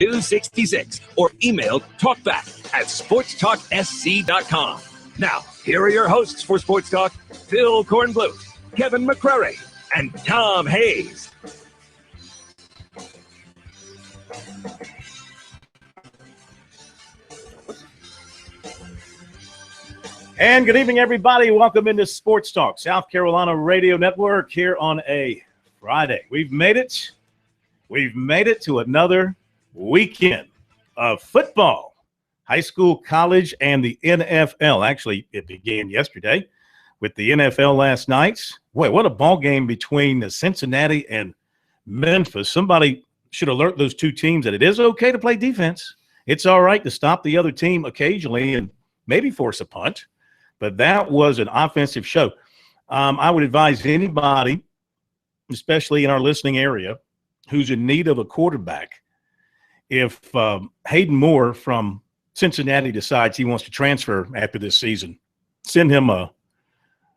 266 or email talkback@sportstalksc.com. Now, here are your hosts for Sports Talk, Phil Kornbluth, Kevin McCrary, and Tom Hayes. And good evening, everybody. Welcome into Sports Talk, South Carolina Radio Network here on a Friday. We've made it. We've made it to another weekend of football, high school, college, and the NFL. Actually, it began yesterday with the NFL last night. Boy, what a ball game between the Cincinnati and Memphis. Somebody should alert those two teams that it is okay to play defense. It's all right to stop the other team occasionally and maybe force a punt. But that was an offensive show. I would advise anybody, especially in our listening area, who's in need of a quarterback, if Hayden Moore from Cincinnati decides he wants to transfer after this season, send him a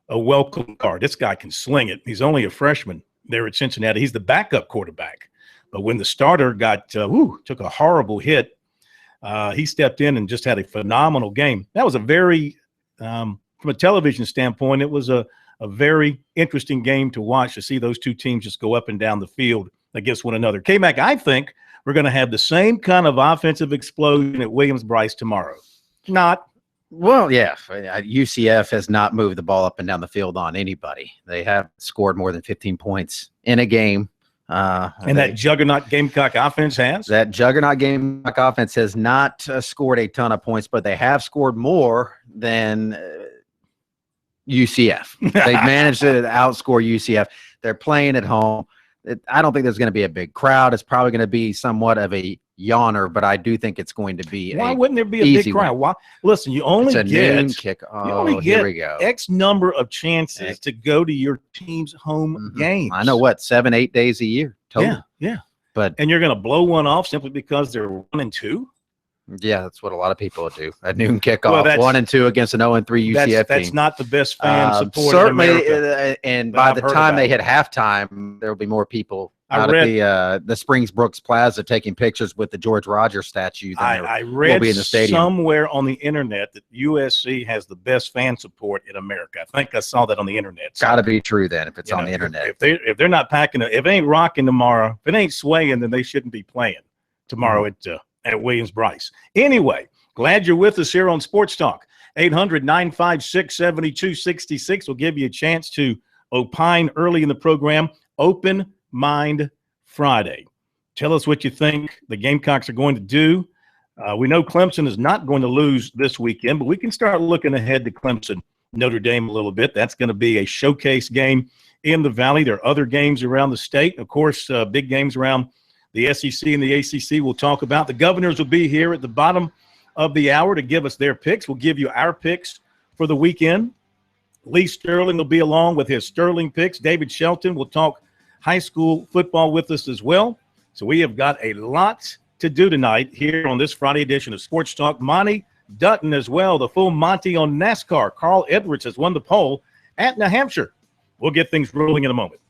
welcome card. This guy can sling it. He's only a freshman there at Cincinnati. He's the backup quarterback. But when the starter took a horrible hit, he stepped in and just had a phenomenal game. That was a very from a television standpoint, it was a very interesting game to watch, to see those two teams just go up and down the field against one another. K-Mac, I think we're going to have the same kind of offensive explosion at Williams-Brice tomorrow. Not. Well, yeah. UCF has not moved the ball up and down the field on anybody. They have scored more than 15 points in a game. That juggernaut Gamecock offense has? That juggernaut Gamecock offense has not scored a ton of points, but they have scored more than UCF. They've managed to outscore UCF. They're playing at home. I don't think there's going to be a big crowd. It's probably going to be somewhat of a yawner, but I do think it's going to be Why wouldn't there be a big crowd? Why? Listen, you only get here we go. X number of chances to go to your team's home games. I know 7-8 days a year total. Yeah. And you're going to blow one off simply because they're 1-2? Yeah, that's what a lot of people do. A noon kickoff, 1-2 against an 0-3 UCF team. That's not the best fan support certainly, in America, and by the time they hit halftime, there will be more people out at the Springs Brooks Plaza taking pictures with the George Rogers statue. I read in the stadium somewhere on the internet that USC has the best fan support in America. I think I saw that on the internet. So, got to be true then if it's on the internet. If they're not packing it, if it ain't rocking tomorrow, if it ain't swaying, then they shouldn't be playing tomorrow at Williams-Brice. Anyway, glad you're with us here on Sports Talk. 800-956-7266 will give you a chance to opine early in the program. Open Mind Friday. Tell us what you think the Gamecocks are going to do. We know Clemson is not going to lose this weekend, but we can start looking ahead to Clemson, Notre Dame a little bit. That's going to be a showcase game in the Valley. There are other games around the state. Of course, big games around the SEC and the ACC we'll talk about. The Governors will be here at the bottom of the hour to give us their picks. We'll give you our picks for the weekend. Lee Sterling will be along with his Sterling picks. David Shelton will talk high school football with us as well. So we have got a lot to do tonight here on this Friday edition of Sports Talk. Monty Dutton as well, the full Monty on NASCAR. Carl Edwards has won the pole at New Hampshire. We'll get things rolling in a moment.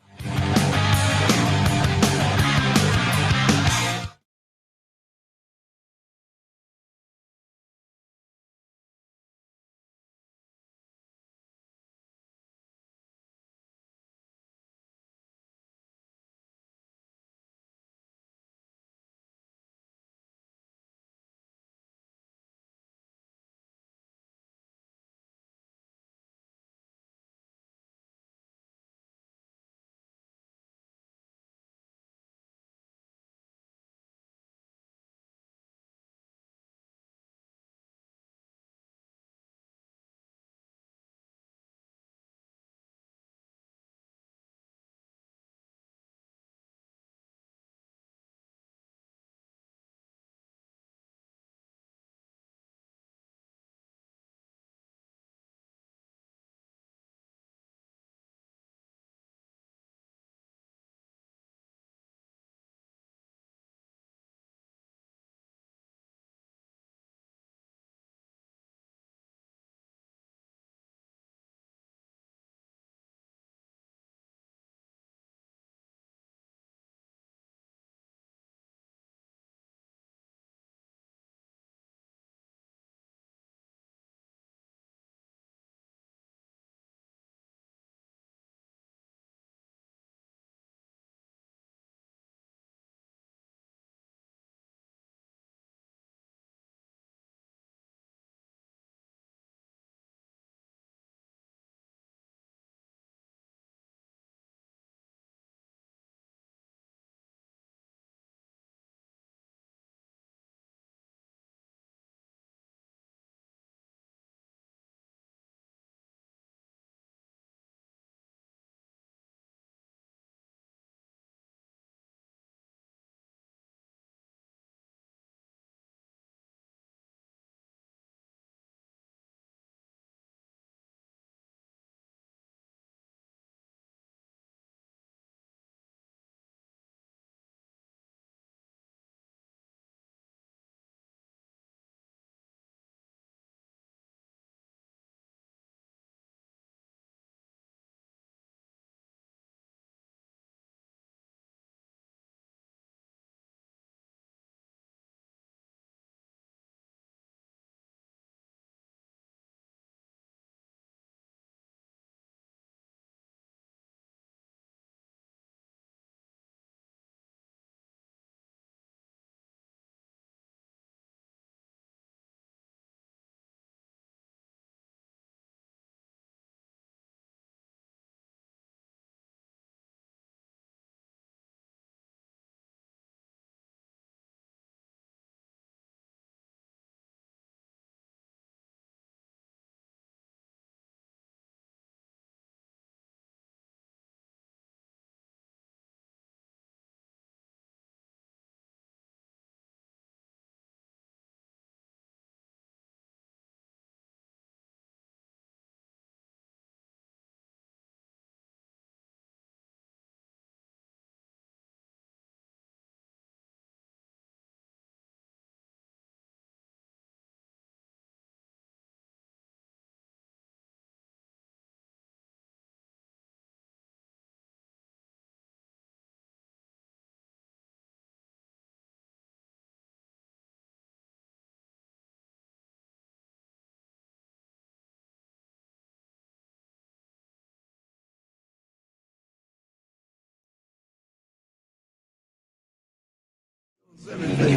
Sports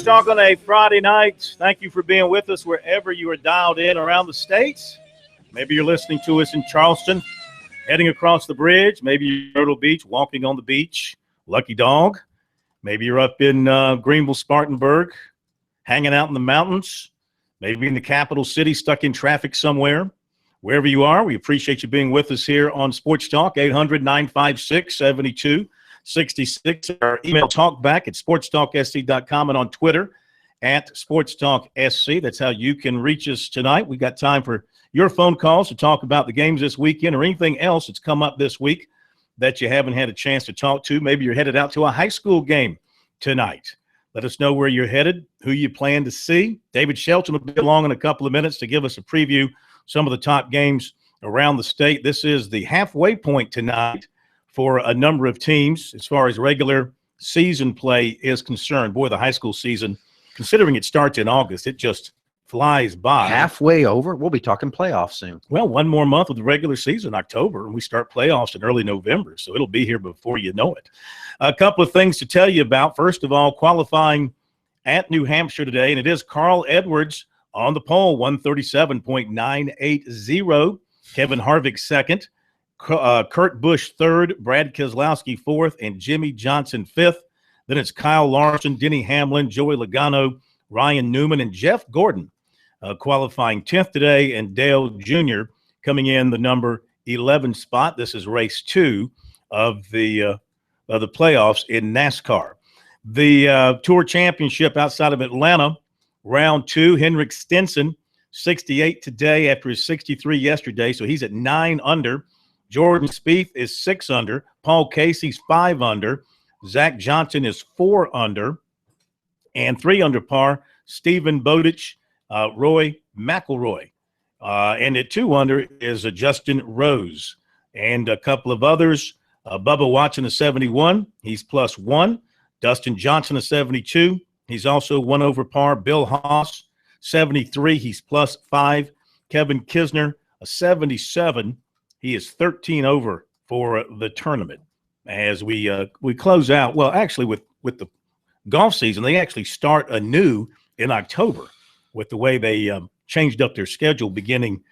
Talk on a Friday night. Thank you for being with us wherever you are dialed in around the states. Maybe you're listening to us in Charleston, heading across the bridge. Maybe you're in Myrtle Beach, walking on the beach. Lucky dog. Maybe you're up in Greenville, Spartanburg, hanging out in the mountains. Maybe in the capital city, stuck in traffic somewhere. Wherever you are, we appreciate you being with us here on Sports Talk, 800-956-7266. Our email talkback at sportstalksc.com and on Twitter at sportstalksc. That's how you can reach us tonight. We got time for your phone calls to talk about the games this weekend or anything else that's come up this week that you haven't had a chance to talk to. Maybe you're headed out to a high school game tonight. Let us know where you're headed, who you plan to see. David Shelton will be along in a couple of minutes to give us a preview some of the top games around the state. This is the halfway point tonight for a number of teams as far as regular season play is concerned. Boy, the high school season, considering it starts in August, it just flies by. Halfway over? We'll be talking playoffs soon. Well, one more month of the regular season, October, and we start playoffs in early November, so it'll be here before you know it. A couple of things to tell you about. First of all, qualifying at New Hampshire today, and it is Carl Edwards on the pole, 137.980. Kevin Harvick second. Kurt Busch third, Brad Keselowski fourth, and Jimmy Johnson fifth. Then it's Kyle Larson, Denny Hamlin, Joey Logano, Ryan Newman, and Jeff Gordon qualifying 10th today, and Dale Jr. coming in the number 11 spot. This is race 2 of the playoffs in NASCAR. The Tour Championship outside of Atlanta, round 2, Henrik Stenson, 68 today after his 63 yesterday, so he's at 9 under. Jordan Spieth is 6 under. Paul Casey's 5 under. Zach Johnson is 4 under. And 3 under par, Stephen Bowditch, Roy McIlroy. And at 2 under is Justin Rose. And a couple of others, Bubba Watson is 71. He's +1. Dustin Johnson is 72. He's also 1 over par. Bill Haas, 73. He's +5. Kevin Kisner, a 77. He is 13 over for the tournament. As we close out, well, actually with the golf season, they actually start anew in October with the way they changed up their schedule beginning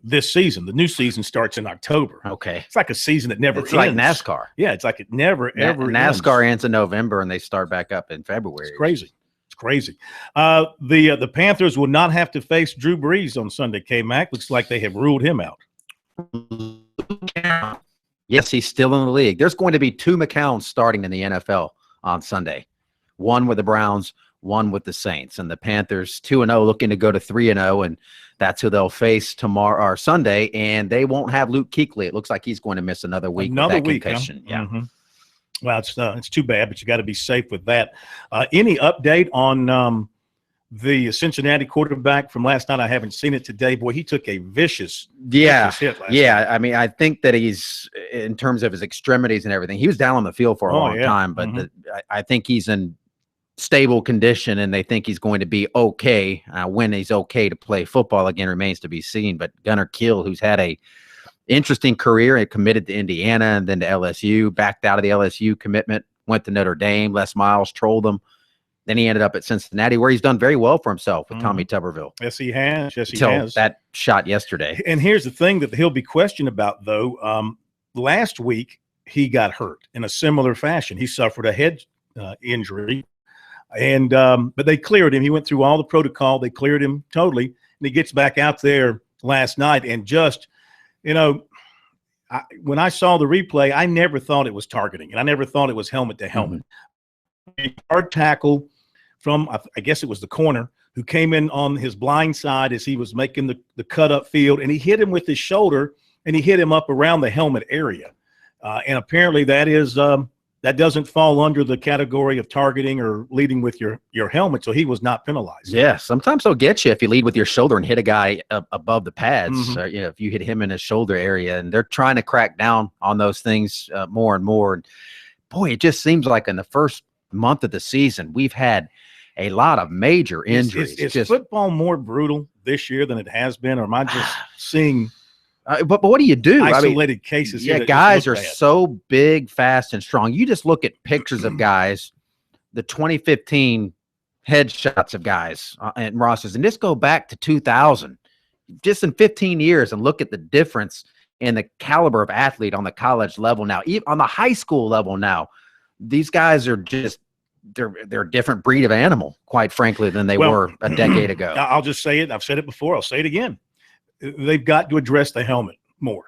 this season. The new season starts in October. Okay. It's like a season that never ends. It's like NASCAR. Yeah, it's like it never, ever NASCAR ends in November, and they start back up in February. It's crazy. It's crazy. The Panthers will not have to face Drew Brees on Sunday, K-Mac. Looks like they have ruled him out. Yes, he's still in the league. There's going to be 2 McCowns starting in the NFL on Sunday. One with the Browns, one with the Saints. And the Panthers 2-0, looking to go to 3-0, and that's who they'll face tomorrow or Sunday. And they won't have Luke Kuechly. It looks like he's going to miss another week. Another week, concussion. Huh? Yeah. Mm-hmm. Well, it's too bad, but you got to be safe with that. Any update on the Cincinnati quarterback from last night? I haven't seen it today. Boy, he took a vicious hit last night. I mean, I think that he's, in terms of his extremities and everything, he was down on the field for a long time, but I think he's in stable condition, and they think he's going to be okay. When he's okay to play football again remains to be seen. But Gunnar Kiel, who's had a interesting career and committed to Indiana and then to LSU, backed out of the LSU commitment, went to Notre Dame. Les Miles trolled him. Then he ended up at Cincinnati, where he's done very well for himself with Tommy Tuberville. Yes, he has. Yes, he Until has. that shot yesterday. And here's the thing that he'll be questioned about, though. Last week, he got hurt in a similar fashion. He suffered a head injury, and but they cleared him. He went through all the protocol. They cleared him totally, and he gets back out there last night. And just, when I saw the replay, I never thought it was targeting, and I never thought it was helmet to helmet. Hard tackle from, I guess it was the corner, who came in on his blind side as he was making the cut up field, and he hit him with his shoulder, and he hit him up around the helmet area. And apparently that is that doesn't fall under the category of targeting or leading with your helmet, so he was not penalized. Yeah, sometimes they'll get you if you lead with your shoulder and hit a guy above the pads. Mm-hmm. If you hit him in his shoulder area, and they're trying to crack down on those things more and more. And boy, it just seems like in the first month of the season, we've had a lot of major injuries. Is football more brutal this year than it has been, or am I just seeing but what do you do? Isolated cases. Yeah, guys are so big, fast, and strong. You just look at pictures of guys, the 2015 headshots of guys and rosters, and just go back to 2000, just in 15 years, and look at the difference in the caliber of athlete on the college level now, even on the high school level now. These guys are just they're a different breed of animal, quite frankly, than they were a decade ago. I'll just say it. I've said it before. I'll say it again. They've got to address the helmet more.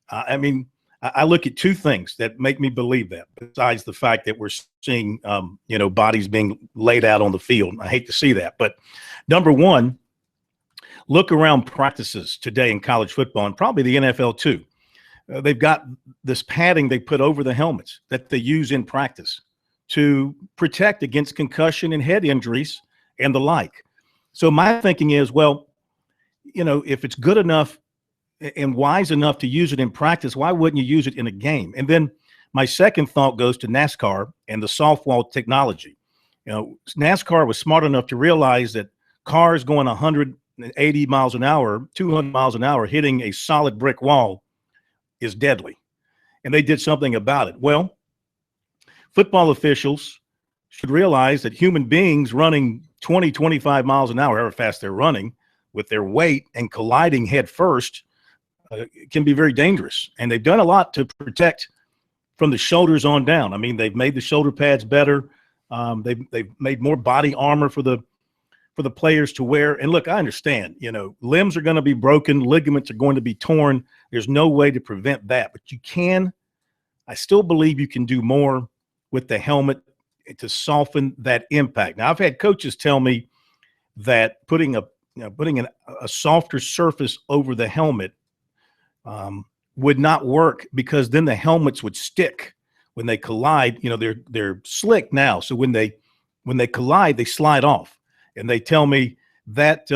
I mean, I look at two things that make me believe that, besides the fact that we're seeing, bodies being laid out on the field. I hate to see that. But number one, look around practices today in college football, and probably the NFL too. They've got this padding they put over the helmets that they use in practice to protect against concussion and head injuries and the like. So my thinking is, well, if it's good enough and wise enough to use it in practice, why wouldn't you use it in a game? And then my second thought goes to NASCAR and the soft wall technology. NASCAR was smart enough to realize that cars going 180 miles an hour, 200 miles an hour, hitting a solid brick wall is deadly. And they did something about it. Well, football officials should realize that human beings running 20, 25 miles an hour, however fast they're running, with their weight and colliding head first can be very dangerous. And they've done a lot to protect from the shoulders on down. I mean, they've made the shoulder pads better. They've made more body armor for the players to wear. And look, I understand, limbs are going to be broken, ligaments are going to be torn. There's no way to prevent that, but I still believe you can do more with the helmet to soften that impact. Now, I've had coaches tell me that putting a softer surface over the helmet would not work, because then the helmets would stick when they collide. They're slick now, so when they collide, they slide off. And they tell me that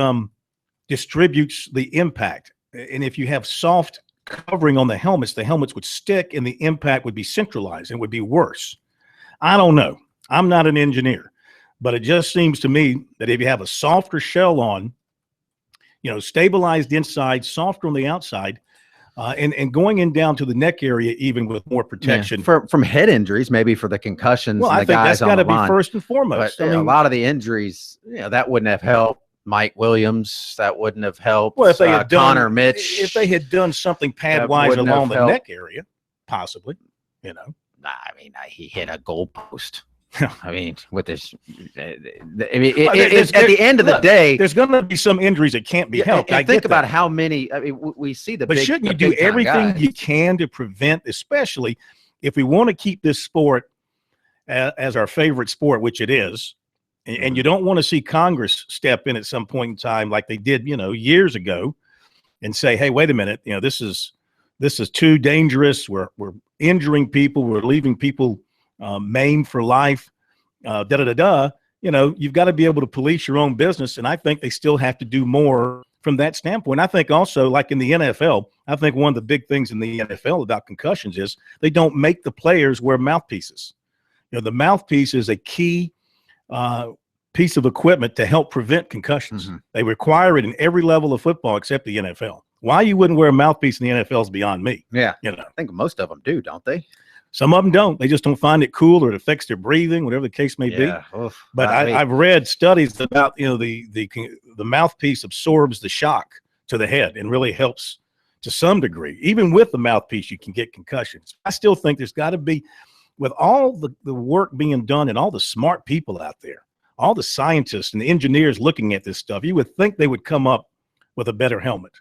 distributes the impact. And if you have soft covering on the helmets would stick, and the impact would be centralized and would be worse. I don't know. I'm not an engineer, but it just seems to me that if you have a softer shell on, stabilized inside, softer on the outside, and going in down to the neck area, even with more protection from head injuries, maybe for the concussions. Well, and I the think guys that's got to be line. first and foremost. But, a lot of the injuries, that wouldn't have helped Mike Williams. That wouldn't have helped. Well, if they had Connor Mitch, if they had done something pad wise along the neck area, possibly. He hit a goalpost. I mean, with this, at the end of the day, there's going to be some injuries that can't be helped. I think about how many. We see the. But shouldn't you do everything you can to prevent, especially if we want to keep this sport as our favorite sport, which it is, and you don't want to see Congress step in at some point in time like they did, years ago, and say, "Hey, wait a minute, this is too dangerous. We're injuring people. We're leaving people maimed for life, you've got to be able to police your own business." And I think they still have to do more from that standpoint. I think also, like in the NFL, I think one of the big things in the NFL about concussions is they don't make the players wear mouthpieces. The mouthpiece is a key piece of equipment to help prevent concussions. Mm-hmm. They require it in every level of football except the NFL. Why you wouldn't wear a mouthpiece in the NFL is beyond me. Yeah. I think most of them do, don't they? Some of them don't. They just don't find it cool, or it affects their breathing, whatever the case may be. Oof, but I've read studies about the mouthpiece absorbs the shock to the head and really helps to some degree. Even with the mouthpiece, you can get concussions. I still think there's got to be, with all the work being done and all the smart people out there, all the scientists and the engineers looking at this stuff, you would think they would come up with a better helmet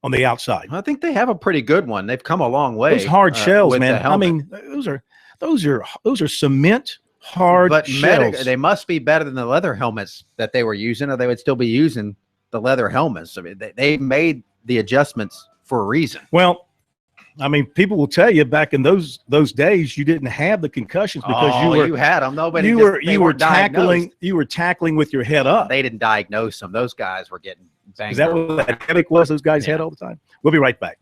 on the outside. I think they have a pretty good one. They've come a long way. Those hard shells, man. I mean, those are cement hard shells. They must be better than the leather helmets that they were using, or they would still be using the leather helmets. I mean, they made the adjustments for a reason. Well, I mean, people will tell you back in those days you didn't have the concussions because you had them. Nobody. You were tackling with your head up. They didn't diagnose them. Those guys were getting banged. Is that what that headache was? Those guys had all the time. We'll be right back.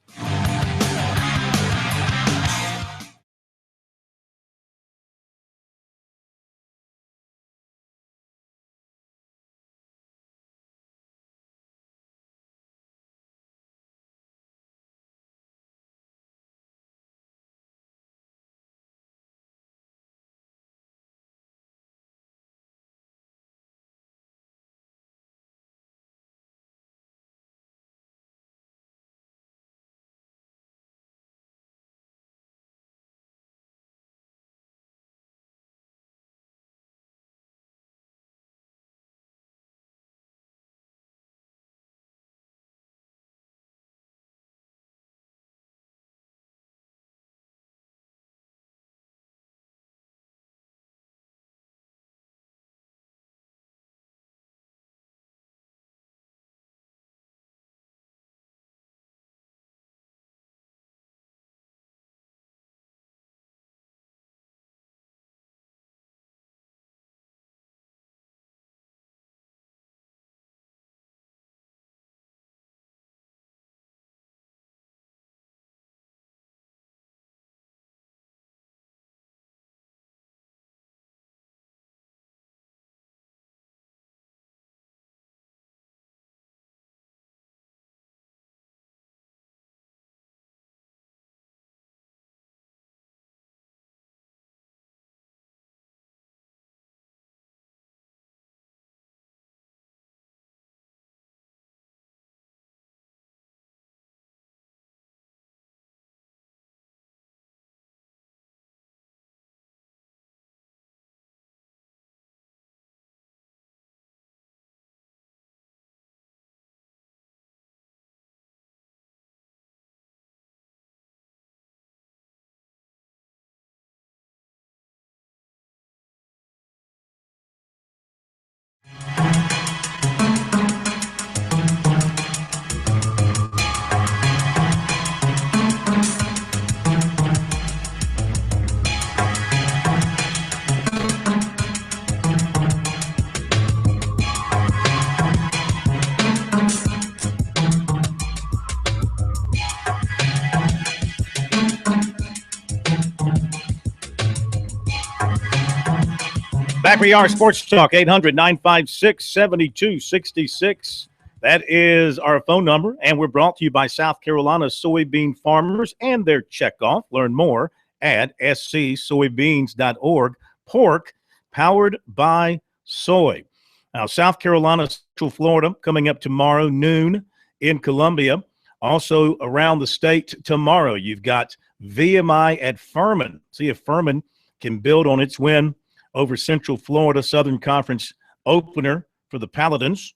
Back we are, Sports Talk, 800-956-7266. That is our phone number, and we're brought to you by South Carolina soybean farmers and their checkoff. Learn more at scsoybeans.org. Pork powered by soy. Now, South Carolina, Central Florida, coming up tomorrow, noon in Columbia. Also around the state tomorrow, you've got VMI at Furman. See if Furman can build on its win over Central Florida, Southern Conference opener for the Paladins.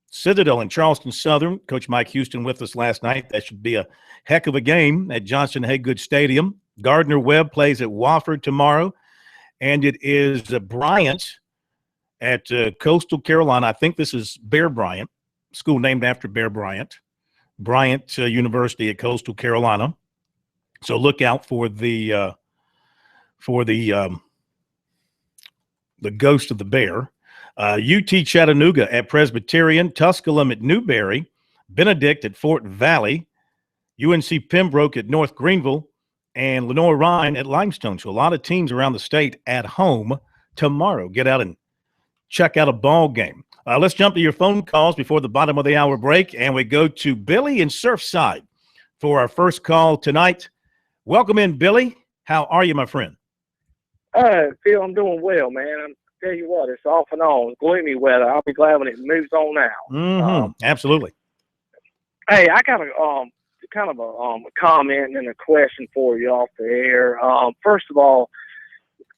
Citadel and Charleston Southern. Coach Mike Houston with us last night. That should be a heck of a game at Johnson Haygood Stadium. Gardner-Webb plays at Wofford tomorrow. And it is Bryant at Coastal Carolina. I think this is Bear Bryant, school named after Bear Bryant. Bryant University at Coastal Carolina. So look out for the ghost of the bear. UT Chattanooga at Presbyterian, Tusculum at Newberry, Benedict at Fort Valley, UNC Pembroke at North Greenville, and Lenoir-Rhyne at Limestone. So a lot of teams around the state at home tomorrow. Get out and check out a ball game. Let's jump to your phone calls before the bottom of the hour break, and we go to Billy in Surfside for our first call tonight. Welcome in, Billy. How are you, my friend? Phil, I'm doing well, man. I tell you what, it's off and on, gloomy weather. I'll be glad when it moves on out. Absolutely. Hey, I got a comment and a question for you off the air. First of all,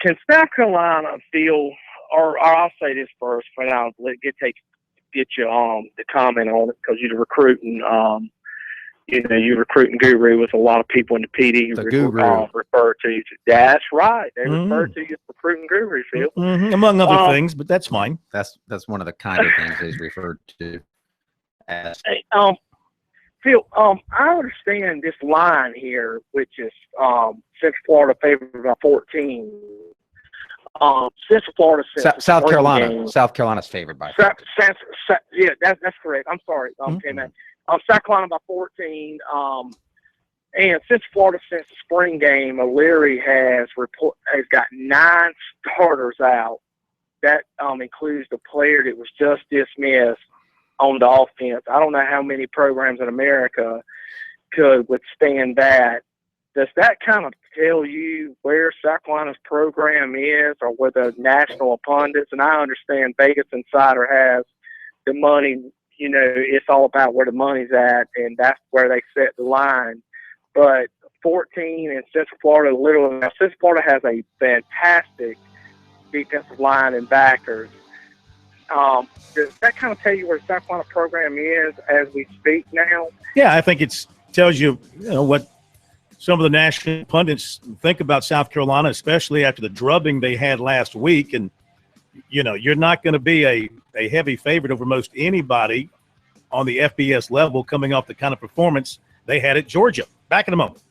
can South Carolina feel, or I'll say this first, for now, get you the comment on it because you're the recruiting. You're recruiting guru with a lot of people in the PD refer to you. That's right. They refer to you as recruiting guru, Phil. Among other things, but that's fine. That's one of the kind of things he's referred to as. Phil, I understand this line here, which is Central Florida favored by 14. Central Florida says South Carolina. South Carolina's favored by 14. Yeah, that's correct. I'm sorry. South Carolina by 14. And since Florida, since the spring game, O'Leary has got 9 starters out. That includes the player that was just dismissed on the offense. I don't know how many programs in America could withstand that. Does that kind of tell you where South Carolina's program is, or where the national pundits? And I understand Vegas Insider has the money. You know, it's all about where the money's at, and that's where they set the line. But 14 in Central Florida, literally, now Central Florida has a fantastic defensive line and backers. Does that kind of tell you where the South Carolina program is as we speak now? Yeah, I think it tells you, what some of the national pundits think about South Carolina, especially after the drubbing they had last week. And, you're not going to be a heavy favorite over most anybody on the FBS level coming off the kind of performance they had at Georgia. Back in a moment.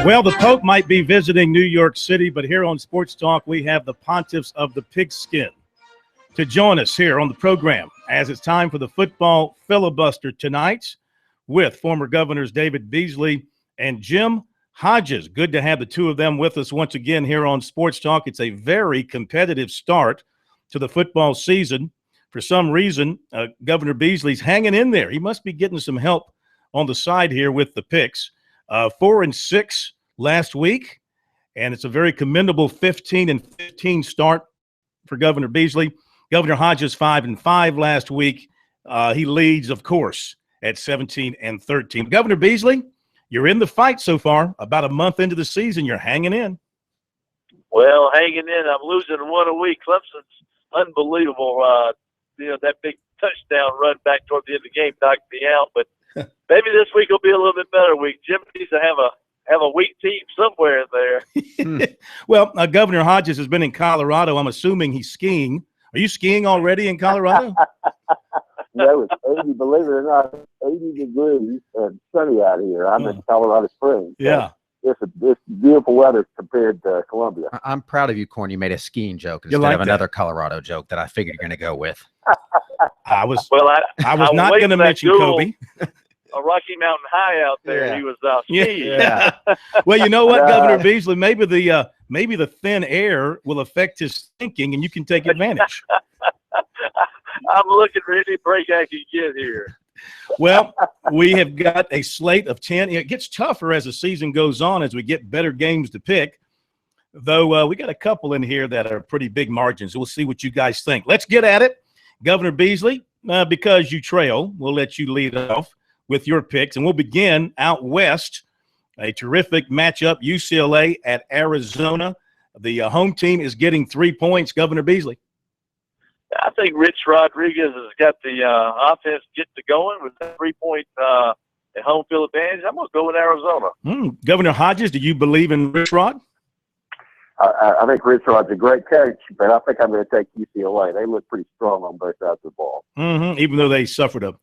Well, the Pope might be visiting New York City, but here on Sports Talk, we have the pontiffs of the pigskin to join us here on the program as it's time for the football filibuster tonight with former governors David Beasley and Jim Hodges. Good to have the two of them with us once again here on Sports Talk. It's a very competitive start to the football season. For some reason, Governor Beasley's hanging in there. He must be getting some help on the side here with the picks. 4-6 last week, and it's a very commendable 15-15 start for Governor Beasley. Governor Hodges 5-5 last week. He leads, of course, at 17-13. Governor Beasley, you're in the fight so far. About a month into the season, you're hanging in. Well, hanging in. I'm losing one a week. Clemson's unbelievable. That big touchdown run back toward the end of the game knocked me out, but maybe this week will be a little bit better week. Jim needs to have a weak team somewhere there. Well, Governor Hodges has been in Colorado. I'm assuming he's skiing. Are you skiing already in Colorado? No, it's 80, believe it or not, 80 degrees and sunny out here. I'm in Colorado Springs. So yeah. It's beautiful weather compared to Columbia. I'm proud of you, Corn. You made a skiing joke instead like of another Colorado joke that I figured you're going to go with. I was I'm not going to mention Kobe. A Rocky Mountain High out there. Yeah. He was skiing. Yeah. Well, you know what, Governor Beasley, maybe the thin air will affect his thinking, and you can take advantage. I'm looking ready to break action again here. Well, we have got a slate of 10. It gets tougher as the season goes on as we get better games to pick, though we got a couple in here that are pretty big margins. We'll see what you guys think. Let's get at it. Governor Beasley, because you trail, we'll let you lead off with your picks, and we'll begin out west. A terrific matchup, UCLA at Arizona. The home team is getting 3 points. Governor Beasley. I think Rich Rodriguez has got the offense getting to going with that 3-point at home field advantage. I'm going to go with Arizona. Governor Hodges, do you believe in Rich Rod? I think Rich Rod's a great coach, but I think I'm going to take UCLA. They look pretty strong on both sides of the ball. Even though they suffered a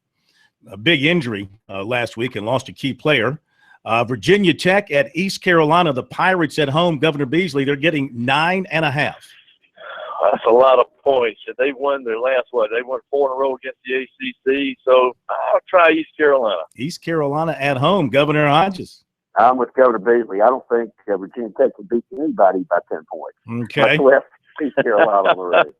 big injury last week and lost a key player. Virginia Tech at East Carolina, the Pirates at home. Governor Beasley, they're getting 9.5. That's a lot of points. And they won their last, They won 4 in a row against the ACC. So I'll try East Carolina. East Carolina at home. Governor Hodges. I'm with Governor Beasley. I don't think Virginia Tech can beat anybody by 10 points. Okay. Much less East Carolina on the road.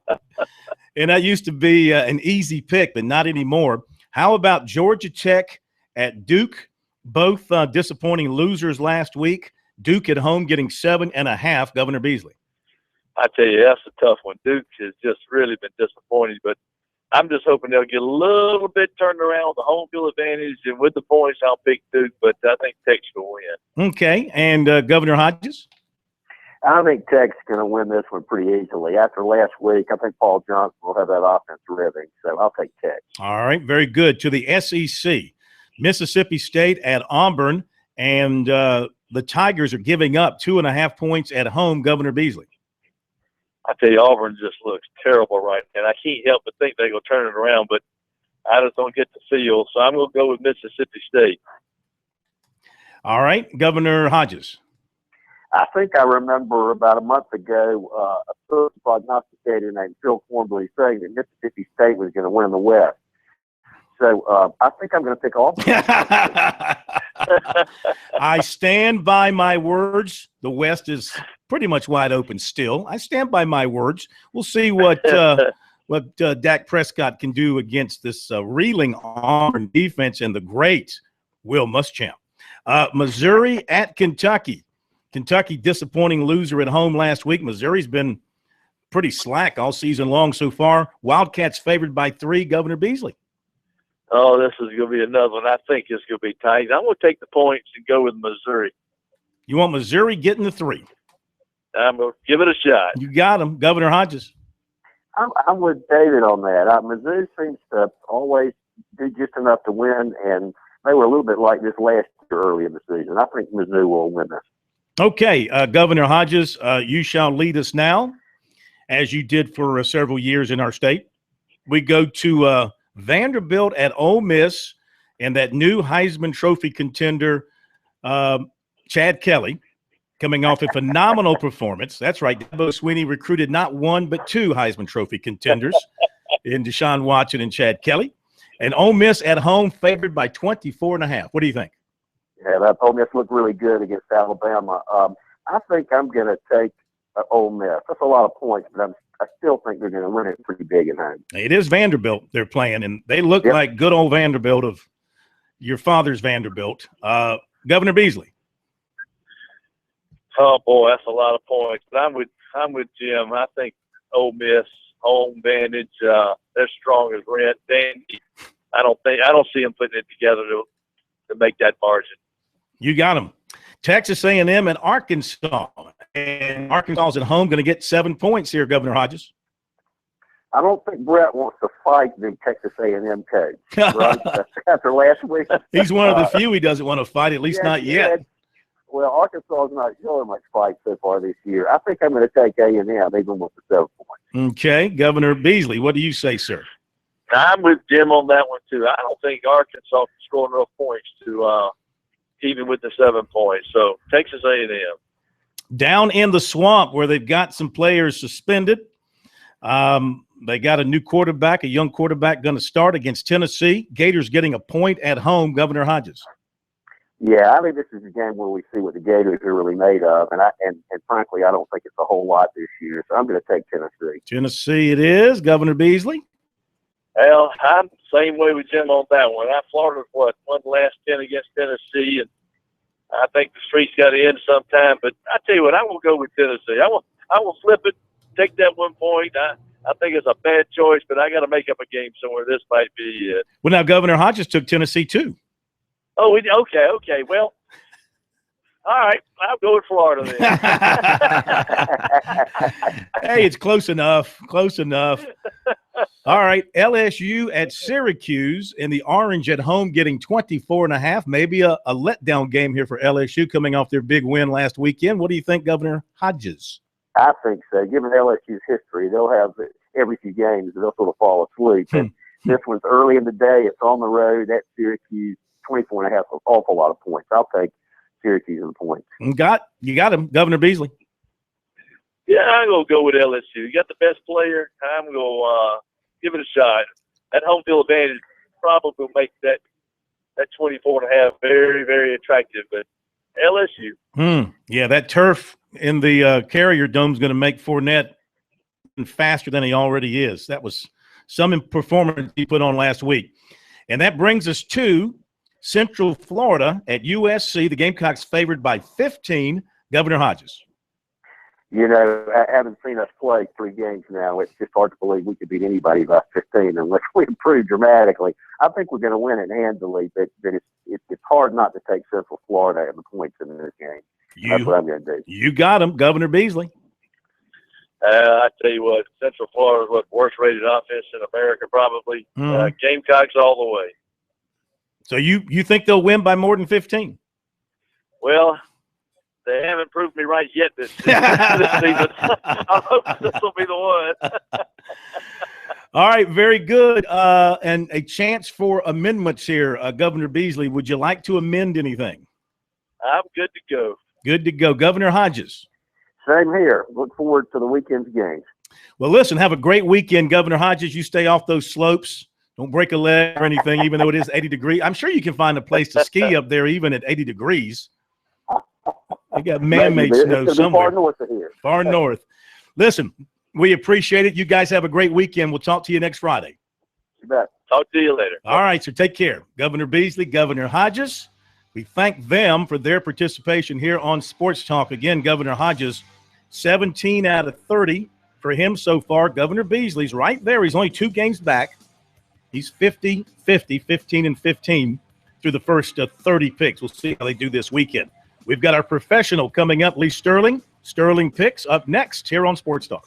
And that used to be an easy pick, but not anymore. How about Georgia Tech at Duke? Both disappointing losers last week. Duke at home getting 7.5. Governor Beasley. I tell you, that's a tough one. Duke has just really been disappointing, but I'm just hoping they'll get a little bit turned around with the home field advantage, and with the points, I'll pick Duke, but I think Tech's will win. Okay, and Governor Hodges? I think Tech's going to win this one pretty easily. After last week, I think Paul Johnson will have that offense revving, so I'll take Tech. All right, very good. To the SEC, Mississippi State at Auburn, and the Tigers are giving up 2.5 points at home. Governor Beasley. I tell you, Auburn just looks terrible right now. And I can't help but think they're going to turn it around, but I just don't get the feel. So I'm going to go with Mississippi State. All right, Governor Hodges. I think I remember about a month ago a first prognosticator named Phil Cornblee saying that Mississippi State was going to win the West. So I think I'm going to pick Auburn. I stand by my words. The West is pretty much wide open still. I stand by my words. We'll see what Dak Prescott can do against this reeling Auburn defense and the great Will Muschamp. Missouri at Kentucky. Kentucky disappointing loser at home last week. Missouri's been pretty slack all season long so far. Wildcats favored by 3. Governor Beasley. Oh, this is going to be another one. I think it's going to be tight. I'm going to take the points and go with Missouri. You want Missouri getting the 3? I'm going to give it a shot. You got him. Governor Hodges. I'm with David on that. Missouri seems to always do just enough to win, and they were a little bit like this last year early in the season. I think Missouri will win this. Okay, Governor Hodges, you shall lead us now, as you did for several years in our state. We go to Vanderbilt at Ole Miss and that new Heisman Trophy contender, Chad Kelly. coming off a phenomenal performance. That's right. Dabo Swinney recruited not one but two Heisman Trophy contenders in Deshaun Watson and Chad Kelly. And Ole Miss at home favored by 24.5. What do you think? Yeah, that Ole Miss looked really good against Alabama. I think I'm going to take Ole Miss. That's a lot of points, but I still think they're going to win it pretty big at home. It is Vanderbilt they're playing, and they look like good old Vanderbilt of your father's Vanderbilt. Governor Beasley. Oh boy, that's a lot of points. But I'm with Jim. I think Ole Miss home advantage. They're strong as rent. Dandy. I don't see them putting it together to make that margin. You got them. Texas A&M and Arkansas. And Arkansas is at home, going to get 7 points here, Governor Hodges. I don't think Brett wants to fight the Texas A&M coach, right? After last week. He's one of the few he doesn't want to fight, at least not yet. Well, Arkansas is not showing much fight so far this year. I think I'm going to take A&M even with the 7 points. Okay. Governor Beasley, what do you say, sir? I'm with Jim on that one, too. I don't think Arkansas can score enough points to even with the 7 points. So, Texas A&M. Down in the swamp where they've got some players suspended. They got a new quarterback, a young quarterback going to start against Tennessee. Gators getting a point at home, Governor Hodges. Yeah, I think this is a game where we see what the Gators are really made of. And frankly, I don't think it's a whole lot this year. So I'm going to take Tennessee. Tennessee it is. Governor Beasley? Well, I'm the same way with Jim on that one. Florida's won the last 10 against Tennessee, and I think the streak's got to end sometime. But I tell you what, I'm going to go with Tennessee. I will flip it, take that 1 point. I think it's a bad choice, but I got to make up a game somewhere. This might be it. Well, now Governor Hodges took Tennessee too. Oh, okay. Well, all right. I'll go with Florida then. Hey, it's close enough. Close enough. All right, LSU at Syracuse and the Orange at home getting 24.5. Maybe a letdown game here for LSU coming off their big win last weekend. What do you think, Governor Hodges? I think so. Given LSU's history, they'll have every few games, they'll sort of fall asleep. And this one's early in the day. It's on the road at Syracuse. 24.5 is an awful lot of points. I'll take Syracuse in points. You got him, Governor Beasley. Yeah, I'm going to go with LSU. You got the best player. I'm going to give it a shot. That home field advantage probably will make that 24.5 very, very attractive. But LSU. Yeah, that turf in the Carrier Dome is going to make Fournette faster than he already is. That was some performance he put on last week. And that brings us to Central Florida at USC. The Gamecocks favored by 15. Governor Hodges. You know, I haven't seen us play 3 games now. It's just hard to believe we could beat anybody by 15 unless we improve dramatically. I think we're going to win it handily, but it's hard not to take Central Florida and the points in this game. That's what I'm going to do. You got him, Governor Beasley. I tell you what, Central Florida is the worst-rated offense in America probably. Gamecocks all the way. So you think they'll win by more than 15? Well, they haven't proved me right yet this season. I hope this will be the one. All right, very good. And a chance for amendments here. Governor Beasley, would you like to amend anything? I'm good to go. Good to go. Governor Hodges. Same here. Look forward to the weekend's games. Well, listen, have a great weekend, Governor Hodges. You stay off those slopes. Don't break a leg or anything, even though it is 80 degrees. I'm sure you can find a place to ski up there even at 80 degrees. They got man-made snow somewhere. Far north of here. Far north. Listen, we appreciate it. You guys have a great weekend. We'll talk to you next Friday. You bet. Talk to you later. All right, so take care. Governor Beasley, Governor Hodges. We thank them for their participation here on Sports Talk. Again, Governor Hodges, 17 out of 30 for him so far. Governor Beasley's right there. He's only 2 games back. He's 50, 15, and 15 through the first 30 picks. We'll see how they do this weekend. We've got our professional coming up, Lee Sterling. Sterling Picks up next here on Sports Talk.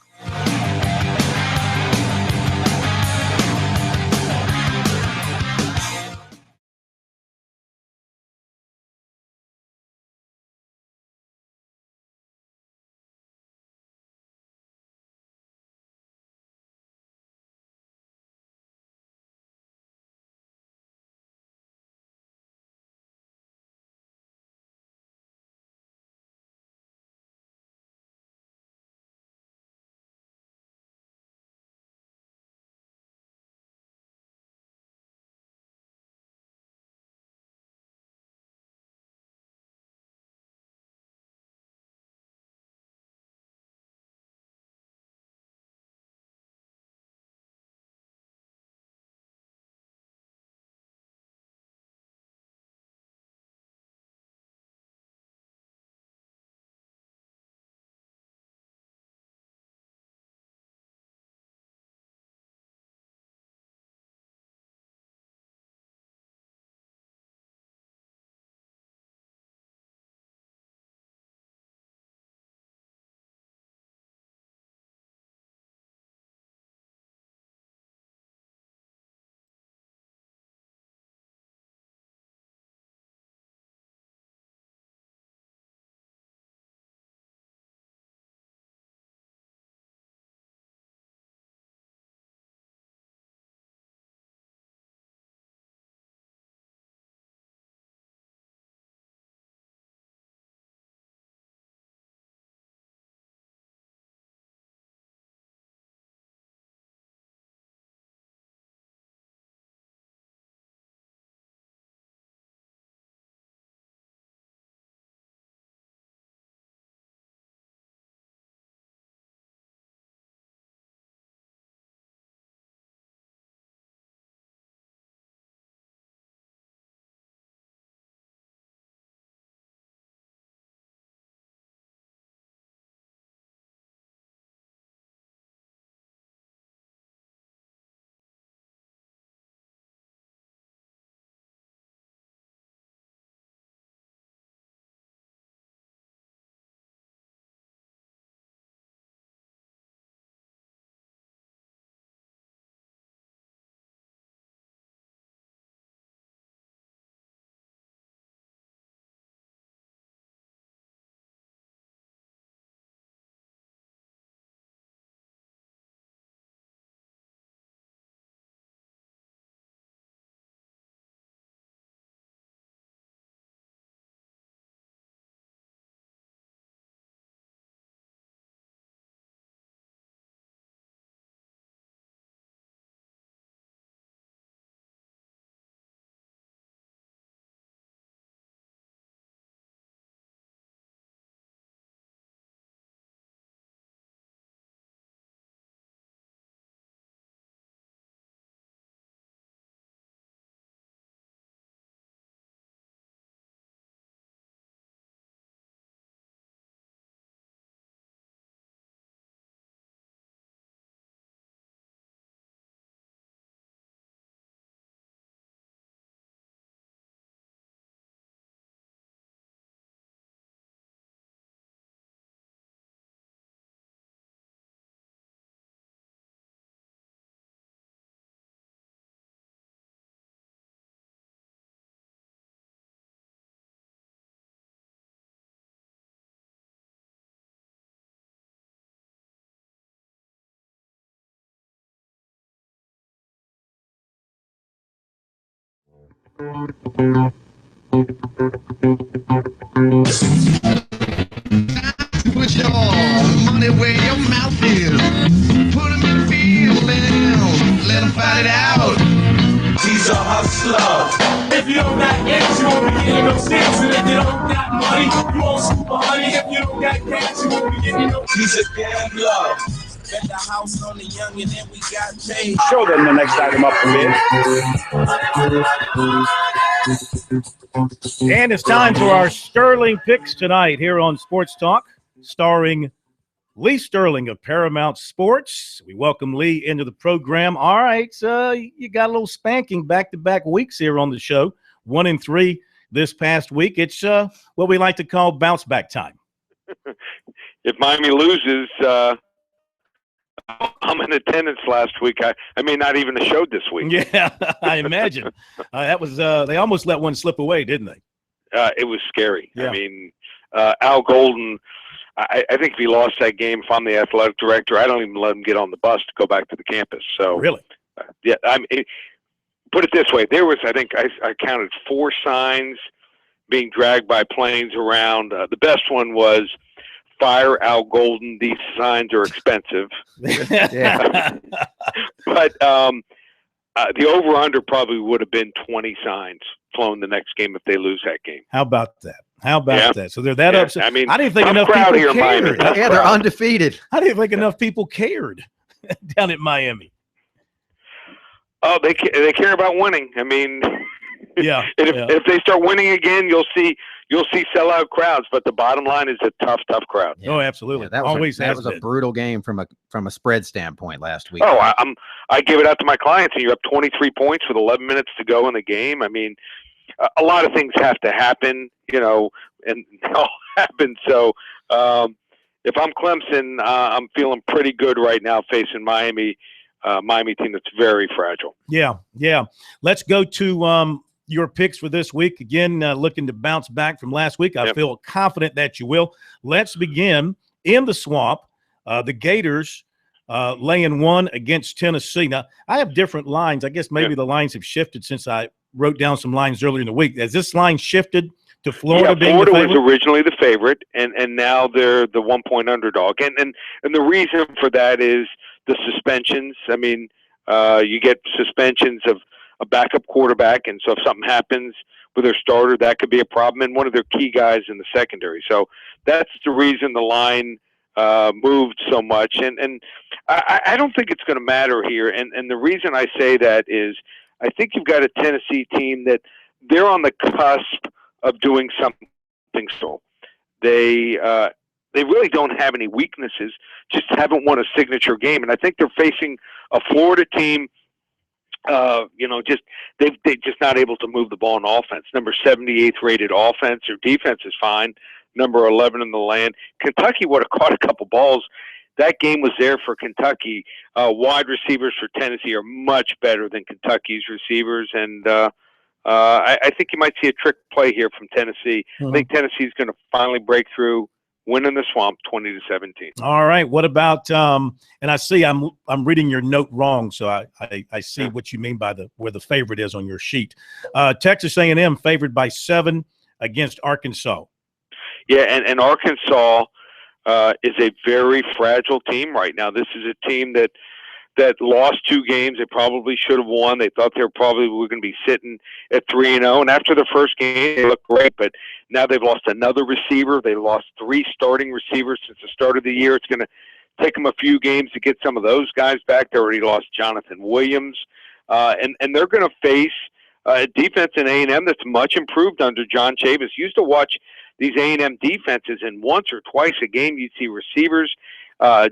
Put your money where your mouth is. Put them in the field, let them fight it out. He's a hustler. If you don't got eggs, you won't be getting no sticks. And if you don't got money, you won't scoop a honey. If you don't got cash, you won't be getting no. He's a gambler. Bet the house on the young and then we got paid. Show them the next item up for bid. And it's time for our Sterling picks tonight here on Sports Talk, starring Lee Sterling of Paramount Sports. We welcome Lee into the program. All right, you got a little spanking back-to-back weeks here on the show. 1 and 3 this past week. It's what we like to call bounce-back time. If Miami loses, I'm in attendance last week. I may not even have showed this week. Yeah, I imagine. That was they almost let one slip away, didn't they? It was scary. Yeah. I mean, Al Golden, I think if he lost that game, if I'm the athletic director, I don't even let him get on the bus to go back to the campus. So really, yeah. Put it this way: there was, I think, I counted 4 signs being dragged by planes around. The best one was "Fire Al Golden. These signs are expensive." Yeah. But the over/under probably would have been 20 signs flown the next game if they lose that game. How about that? How about that? So they're that upset. I mean, I didn't think enough people here, cared. Yeah, they're undefeated. I didn't think enough people cared down at Miami. Oh, they care about winning. I mean, yeah. If they start winning again, you'll see sellout crowds. But the bottom line is a tough crowd. Yeah. Oh, absolutely. Yeah, that was a brutal game from a spread standpoint last week. Oh, I give it out to my clients, and you're up 23 points with 11 minutes to go in the game. I mean, a lot of things have to happen, and they all happen. So if I'm Clemson, I'm feeling pretty good right now facing Miami team that's very fragile. Yeah. Let's go to your picks for this week. Again, looking to bounce back from last week. I feel confident that you will. Let's begin in the Swamp. The Gators laying 1 against Tennessee. Now, I have different lines. I guess maybe the lines have shifted since I wrote down some lines earlier in the week. Has this line shifted to Florida being the favorite? Florida was originally the favorite, and now they're the 1-point underdog. And the reason for that is the suspensions. I mean, you get suspensions of a backup quarterback, and so if something happens with their starter, that could be a problem, and one of their key guys in the secondary. So that's the reason the line moved so much. And I don't think it's going to matter here. And the reason I say that is I think you've got a Tennessee team that they're on the cusp of doing something special. They really don't have any weaknesses, just haven't won a signature game. And I think they're facing a Florida team, they're just not able to move the ball in offense. Number 78th rated offense. Their defense is fine. Number 11 in the land. Kentucky would have caught a couple balls. That game was there for Kentucky. Wide receivers for Tennessee are much better than Kentucky's receivers. And I think you might see a trick play here from Tennessee. I think Tennessee's going to finally break through, win in the Swamp 20-17. All right. What about and I see I'm reading your note wrong, so I see what you mean by where the favorite is on your sheet. Texas A&M favored by 7 against Arkansas. Yeah, and Arkansas is a very fragile team right now. This is a team that lost 2 games they probably should have won. They thought they were going to be sitting at 3-0. And after the first game, they looked great. But now they've lost another receiver. They lost 3 starting receivers since the start of the year. It's going to take them a few games to get some of those guys back. They already lost Jonathan Williams. And they're going to face a defense in A&M that's much improved under John Chavis. Used to watch these A&M defenses, and once or twice a game you'd see receivers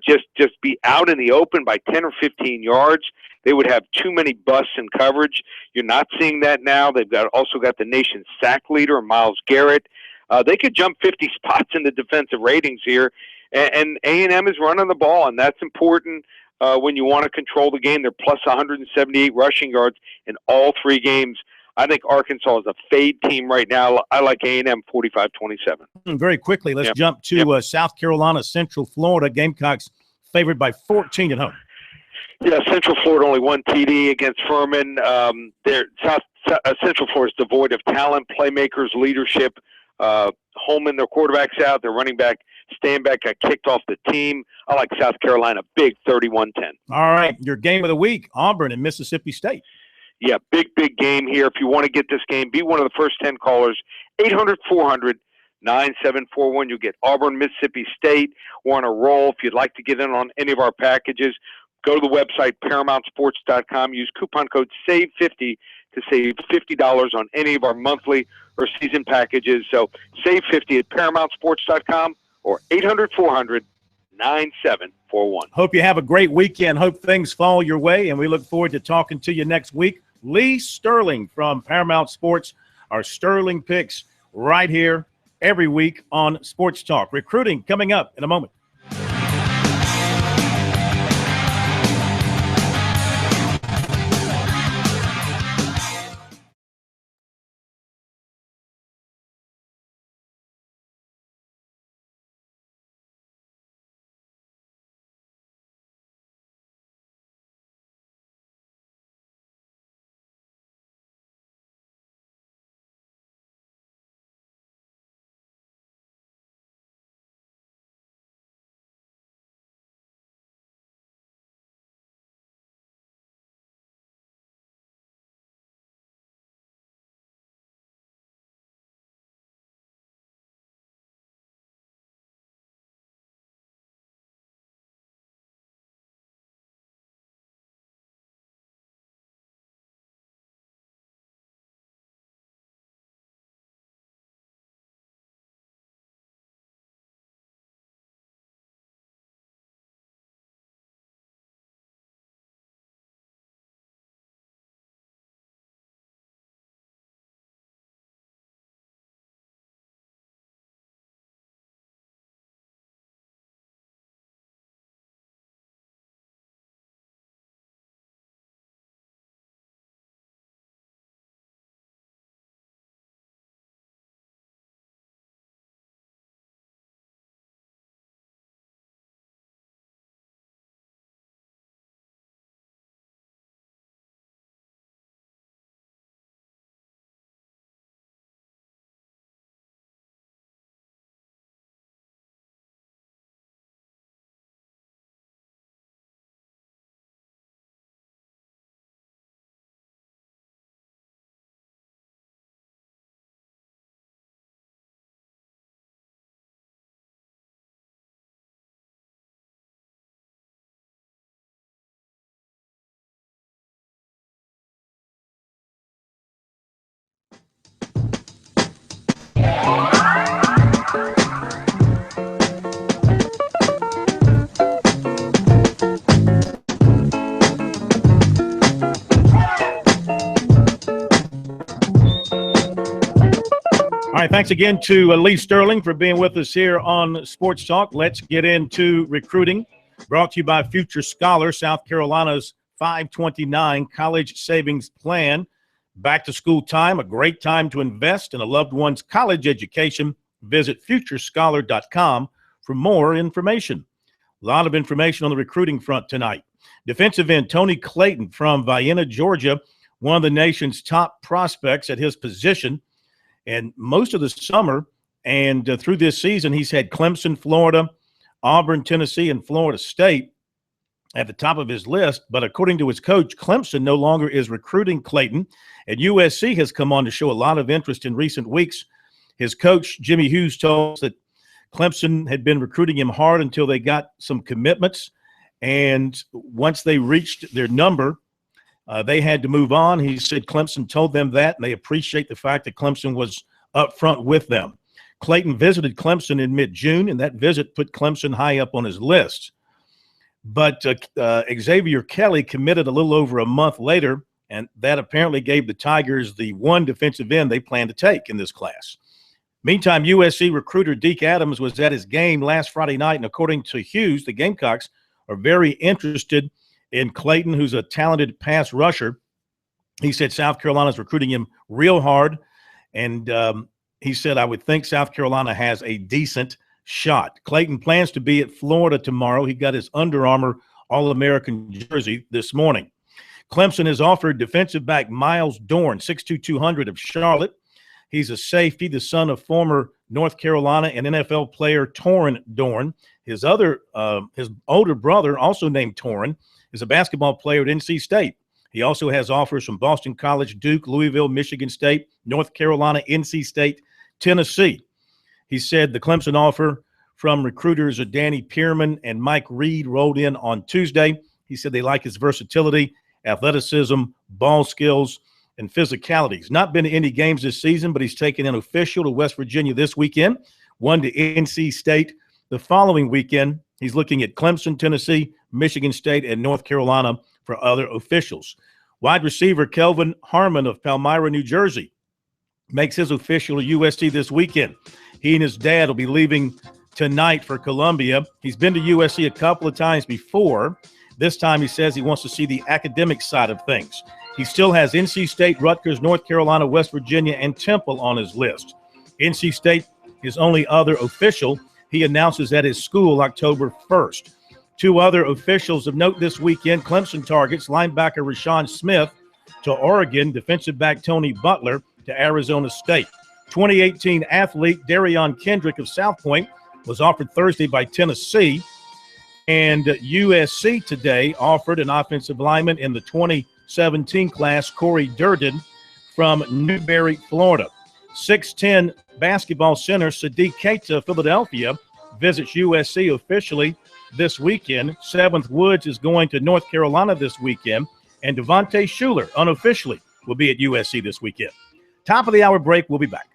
just be out in the open by 10 or 15 yards. They would have too many busts in coverage. You're not seeing that now. They've also got the nation's sack leader, Myles Garrett. They could jump 50 spots in the defensive ratings here, and A&M is running the ball, and that's important when you want to control the game. They're plus 178 rushing yards in all 3 games. I think Arkansas is a fade team right now. I like A&M 45-27. Very quickly, let's jump to South Carolina, Central Florida. Gamecocks favored by 14 at home. Yeah, Central Florida only 1 TD against Furman. South Central Florida is devoid of talent, playmakers, leadership. Holman, their quarterback's out. Their running back, Stanback, got kicked off the team. I like South Carolina, big 31-10. All right, your game of the week, Auburn and Mississippi State. Yeah, big game here. If you want to get this game, be one of the first 10 callers. 800-400-9741. You'll get Auburn, Mississippi State. We're on a roll. If you'd like to get in on any of our packages, go to the website, ParamountSports.com. Use coupon code SAVE50 to save $50 on any of our monthly or season packages. So save 50 at ParamountSports.com or 800-400-9741. Hope you have a great weekend. Hope things fall your way, and we look forward to talking to you next week. Lee Sterling from Paramount Sports, our Sterling picks right here every week on Sports Talk. Recruiting coming up in a moment. All right, thanks again to Lee Sterling for being with us here on Sports Talk. Let's get into recruiting. Brought to you by Future Scholar, South Carolina's 529 college savings plan. Back to school time, a great time to invest in a loved one's college education. Visit futurescholar.com for more information. A lot of information on the recruiting front tonight. Defensive end Tony Clayton from Vienna, Georgia, one of the nation's top prospects at his position. And most of the summer and through this season, he's had Clemson, Florida, Auburn, Tennessee, and Florida State at the top of his list. But according to his coach, Clemson no longer is recruiting Clayton, and USC has come on to show a lot of interest in recent weeks. His coach, Jimmy Hughes, told us that Clemson had been recruiting him hard until they got some commitments. And once they reached their number, they had to move on. He said Clemson told them that, and they appreciate the fact that Clemson was up front with them. Clayton visited Clemson in mid-June, and that visit put Clemson high up on his list. But Xavier Kelly committed a little over a month later, and that apparently gave the Tigers the one defensive end they plan to take in this class. Meantime, USC recruiter Deke Adams was at his game last Friday night, and according to Hughes, the Gamecocks are very interested in Clayton, who's a talented pass rusher. He said South Carolina's recruiting him real hard, and he said, I would think South Carolina has a decent shot. Clayton plans to be at Florida tomorrow. He got his Under Armour All-American jersey this morning. Clemson has offered defensive back Miles Dorn, 6'2", 200 of Charlotte. He's a safety, the son of former North Carolina and NFL player Torrin Dorn. His older brother, also named Torrin, is a basketball player at NC State. He also has offers from Boston College, Duke, Louisville, Michigan State, North Carolina, NC State, Tennessee. He said the Clemson offer from recruiters Danny Pierman and Mike Reed rolled in on Tuesday. He said they like his versatility, athleticism, ball skills, and physicality. He's not been to any games this season, but he's taken an official to West Virginia this weekend, one to NC State the following weekend. He's looking at Clemson, Tennessee, Michigan State, and North Carolina for other officials. Wide receiver Kelvin Harmon of Palmyra, New Jersey, makes his official to USC this weekend. He and his dad will be leaving tonight for Columbia. He's been to USC a couple of times before. This time he says he wants to see the academic side of things. He still has NC State, Rutgers, North Carolina, West Virginia, and Temple on his list. NC State, his only other official, he announces at his school October 1st. Two other officials of note this weekend: Clemson targets linebacker Rashawn Smith to Oregon, defensive back Tony Butler to Arizona State. 2018 athlete Darion Kendrick of South Point was offered Thursday by Tennessee. And USC today offered an offensive lineman in the 2017 class, Corey Durden, from Newberry, Florida. 6'10" basketball center Sadiq Keita of Philadelphia visits USC officially this weekend. Seventh Woods is going to North Carolina this weekend. And Devontae Shuler, unofficially, will be at USC this weekend. Top of the hour break. We'll be back.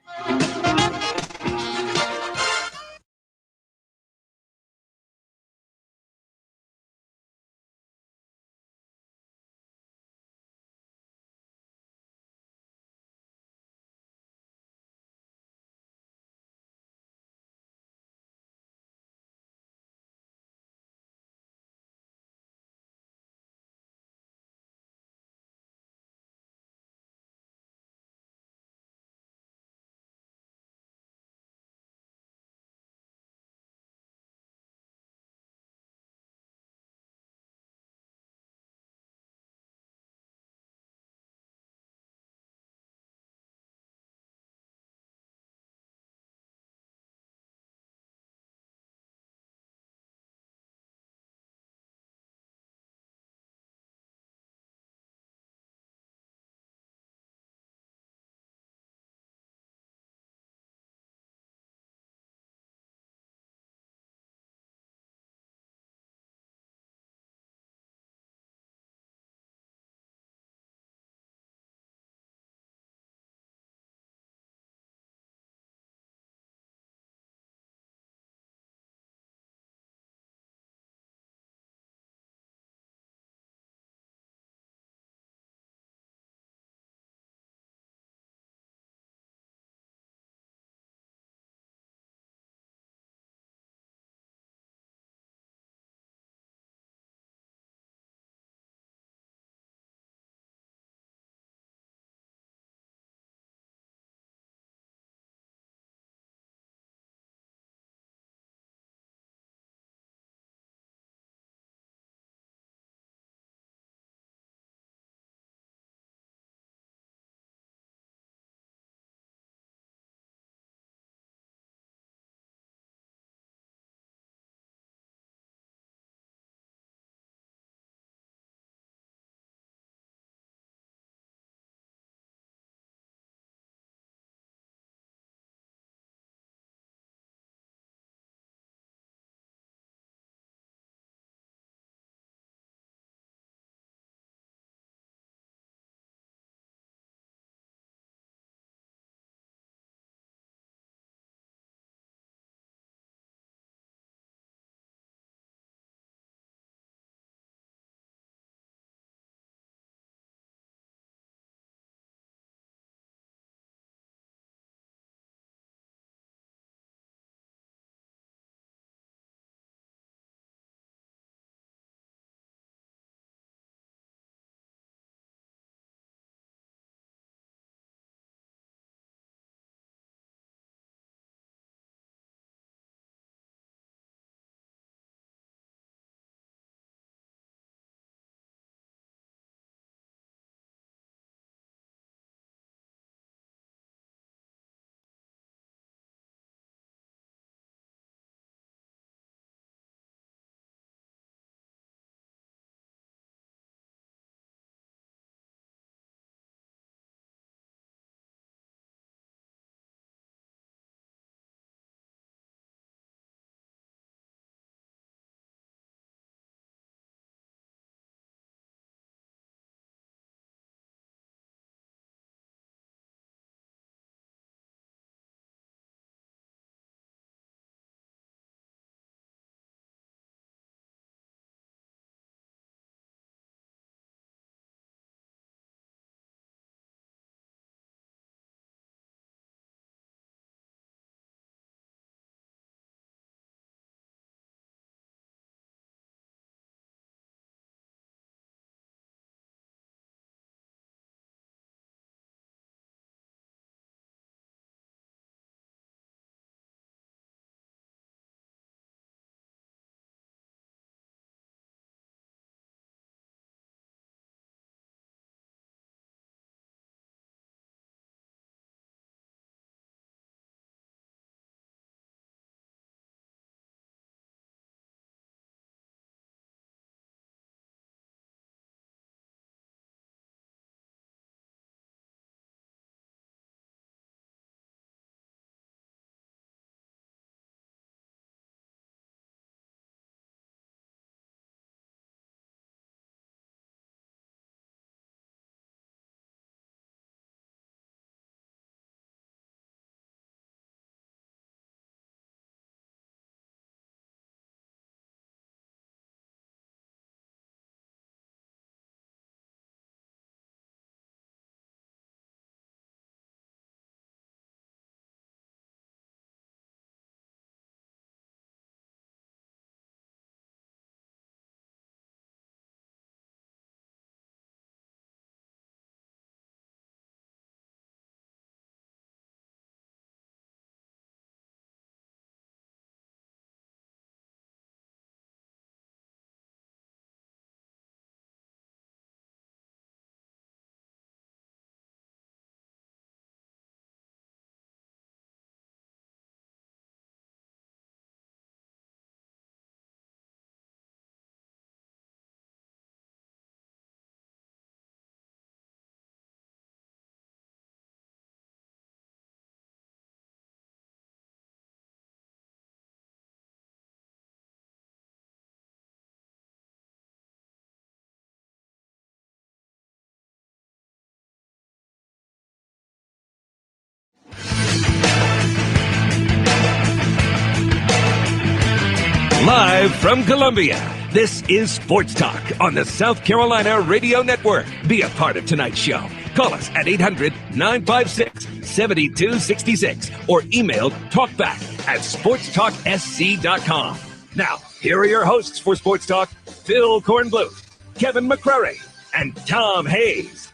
Live from Columbia, this is Sports Talk on the South Carolina Radio Network. Be a part of tonight's show. Call us at 800-956-7266 or email talkback@sportstalksc.com. Now, here are your hosts for Sports Talk, Phil Kornbluth, Kevin McCrary, and Tom Hayes.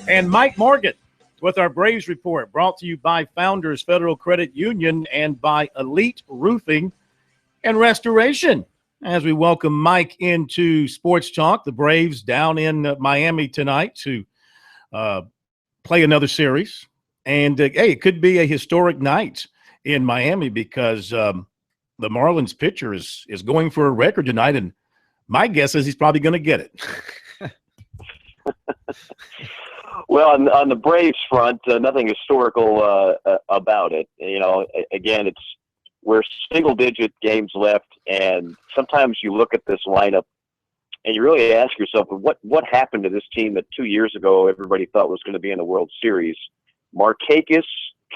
And Mike Morgan with our Braves Report, brought to you by Founders Federal Credit Union and by Elite Roofing and Restoration. As we welcome Mike into Sports Talk, the Braves down in Miami tonight to play another series. And, hey, it could be a historic night in Miami because the Marlins pitcher is going for a record tonight, and my guess is he's probably going to get it. Well, on the Braves front, nothing historical about it. You know, again, we're single-digit games left, and sometimes you look at this lineup and you really ask yourself, what happened to this team that 2 years ago everybody thought was going to be in the World Series? Markakis,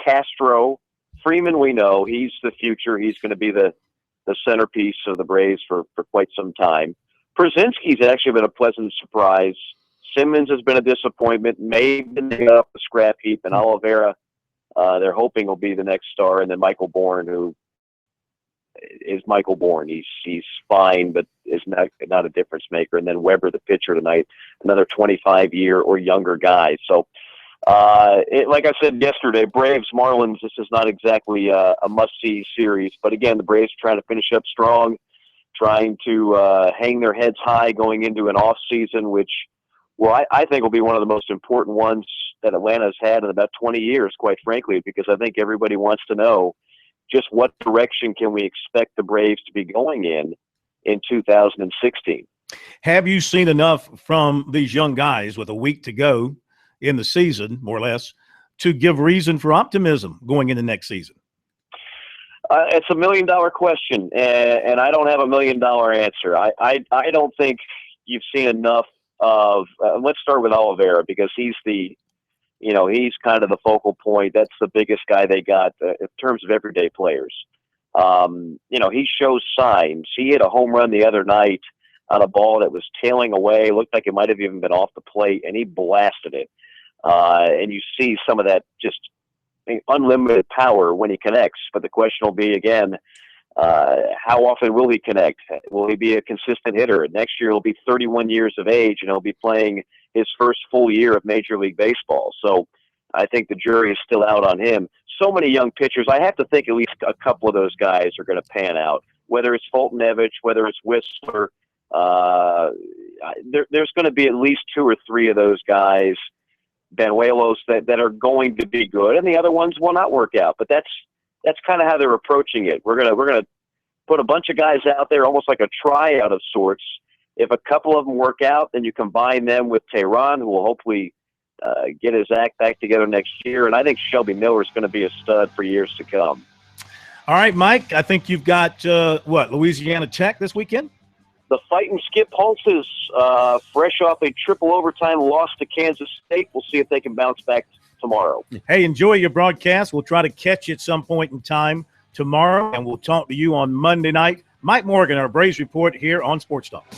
Castro, Freeman, we know he's the future. He's going to be the centerpiece of the Braves for quite some time. Przinsky's actually been a pleasant surprise. Simmons has been a disappointment. Maybe they got up the scrap heap, and Oliveira, they're hoping will be the next star. And then Michael Bourne, who is Michael Bourne. He's fine, but is not a difference maker. And then Weber, the pitcher tonight, another 25-year or younger guy. So, like I said yesterday, Braves Marlins. This is not exactly a must-see series, but again, the Braves are trying to finish up strong, trying to hang their heads high going into an off season, which. Well, I think will be one of the most important ones that Atlanta's had in about 20 years, quite frankly, because I think everybody wants to know just what direction can we expect the Braves to be going in 2016. Have you seen enough from these young guys with a week to go in the season, more or less, to give reason for optimism going into next season? It's $1 million question, and I don't have $1 million answer. I don't think you've seen enough of let's start with Oliveira because he's he's kind of the focal point. That's the biggest guy they got in terms of everyday players. He shows signs. He hit a home run the other night on a ball that was tailing away. Looked like it might have even been off the plate, and he blasted it. And you see some of that just unlimited power when he connects. But the question will be again, how often will he connect? Will he be a consistent hitter? Next year he'll be 31 years of age and he'll be playing his first full year of Major League Baseball. So I think the jury is still out on him. So many young pitchers. I have to think at least a couple of those guys are going to pan out, whether it's Fultonevich, whether it's Whistler. There's going to be at least 2 or 3 of those guys, Banuelos, that are going to be good, and the other ones will not work out. But that's kind of how they're approaching it. We're gonna put a bunch of guys out there, almost like a tryout of sorts. If a couple of them work out, then you combine them with Tehran, who will hopefully get his act back together next year. And I think Shelby Miller is going to be a stud for years to come. All right, Mike. I think you've got Louisiana Tech this weekend. The Fighting Skip Holtzes, fresh off a triple overtime loss to Kansas State. We'll see if they can bounce back tomorrow. Hey, enjoy your broadcast. We'll try to catch you at some point in time tomorrow, and we'll talk to you on Monday night. Mike Morgan, our Braves Report here on Sports Talk.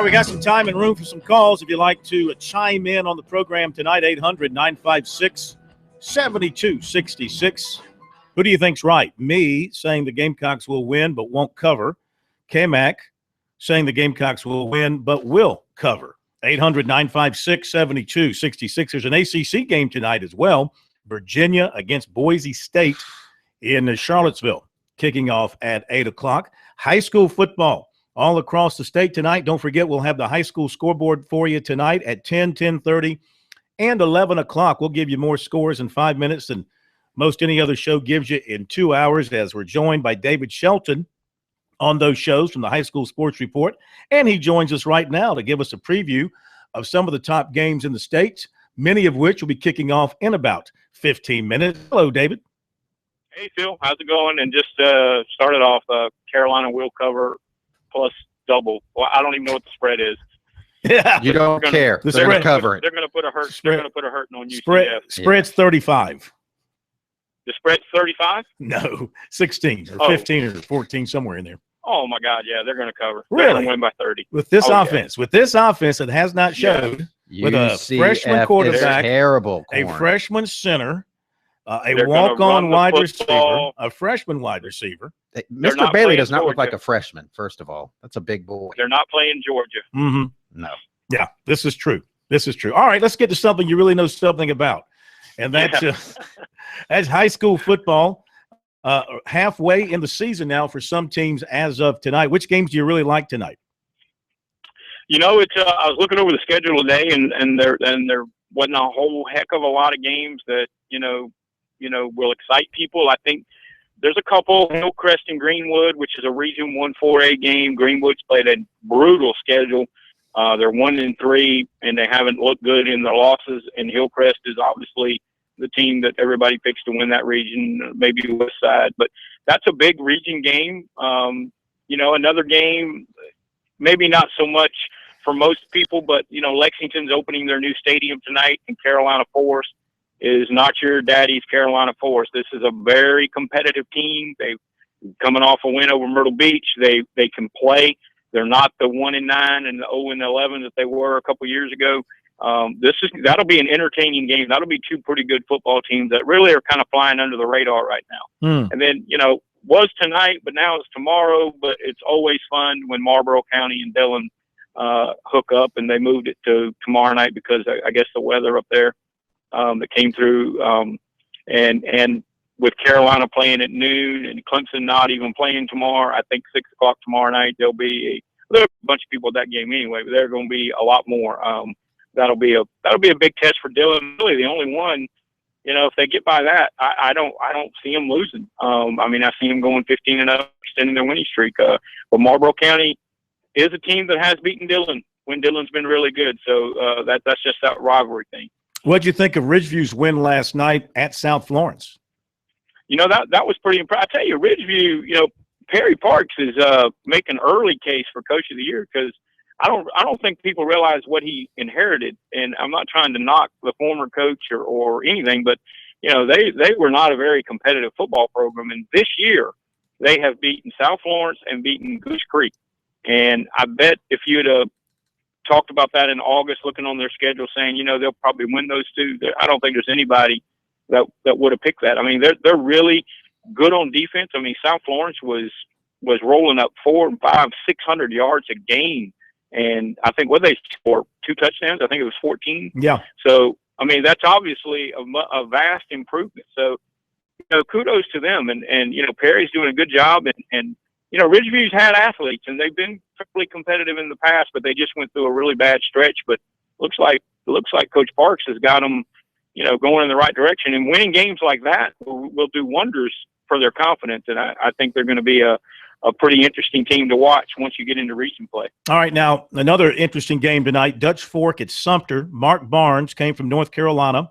right, we got some time and room for some calls. If you'd like to chime in on the program tonight, 800-956-7266. Who do you think's right? Me saying the Gamecocks will win but won't cover. K-Mac saying the Gamecocks will win but will cover. 800-956-7266. There's an ACC game tonight as well. Virginia against Boise State in Charlottesville, kicking off at 8 o'clock. High school football all across the state tonight. Don't forget, we'll have the high school scoreboard for you tonight at 10, 10:30, and 11 o'clock. We'll give you more scores in 5 minutes than most any other show gives you in 2 hours, as we're joined by David Shelton on those shows from the High School Sports Report. And he joins us right now to give us a preview of some of the top games in the state, many of which will be kicking off in about 15 minutes. Hello, David. Hey, Phil. How's it going? And just started off, Carolina will cover plus double. Well, I don't even know what the spread is. Yeah, you don't care. They're going to cover it. They're going to put a hurt. They're going to put a hurting on you. Spread's 35. The spread's 35? No, 16 or 15 or 14, somewhere in there. Oh my God, yeah, they're going to cover. Really? They're going to win by 30. With this offense, it has not showed. With a freshman quarterback, a freshman center, a walk-on wide receiver, a freshman wide receiver. Mr. Bailey does not look like a freshman, first of all. That's a big boy. They're not playing Georgia. Mm-hmm. No. Yeah, this is true. This is true. All right, let's get to something you really know something about, and that's that's high school football. Halfway in the season now for some teams as of tonight. Which games do you really like tonight? You know, it's I was looking over the schedule today, and there wasn't a whole heck of a lot of games that you know will excite people. I think there's a couple. Hillcrest and Greenwood, which is a Region 1 4A game. Greenwood's played a brutal schedule. They're 1-3, and they haven't looked good in their losses. And Hillcrest is obviously the team that everybody picks to win that region, maybe West Side. But that's a big region game. Another game, maybe not so much for most people, but, Lexington's opening their new stadium tonight, and Carolina Forest is not your daddy's Carolina Forest. This is a very competitive team. They're coming off a win over Myrtle Beach. They can play. They're not the 1-9 and the 0-11 that they were a couple years ago. That'll be an entertaining game. That'll be two pretty good football teams that really are kind of flying under the radar right now. And then, was tonight, but now it's tomorrow. But it's always fun when Marlboro County and Dillon hook up, and they moved it to tomorrow night because I guess the weather up there that came through. And with Carolina playing at noon and Clemson not even playing tomorrow, I think 6 o'clock tomorrow night there'll be a bunch of people at that game anyway. But there are going to be a lot more. That'll be a big test for Dillon. Really, the only one, if they get by that, I don't see them losing. I see them going 15-0, extending their winning streak. But Marlboro County is a team that has beaten Dillon when Dillon's been really good. So that's just that rivalry thing. What'd you think of Ridgeview's win last night at South Florence? That was pretty impressive. I tell you, Ridgeview, Perry Parks is making an early case for Coach of the Year because I don't think people realize what he inherited, and I'm not trying to knock the former coach or anything, but they were not a very competitive football program, and this year they have beaten South Florence and beaten Goose Creek, and I bet if you'd have talked about that in August, looking on their schedule, saying they'll probably win those two, I don't think there's anybody that would have picked that. They're really good on defense. South Florence was rolling up 400, 500, 600 yards a game. And I think they scored 2 touchdowns. I think it was 14. Yeah. So, that's obviously a vast improvement. So, kudos to them. And Perry's doing a good job. And Ridgeview's had athletes, and they've been fairly competitive in the past, but they just went through a really bad stretch. But looks like Coach Parks has got them, going in the right direction. And winning games like that will do wonders for their confidence. And I think they're going to be a pretty interesting team to watch once you get into region play. All right, now another interesting game tonight, Dutch Fork at Sumter. Mark Barnes came from North Carolina.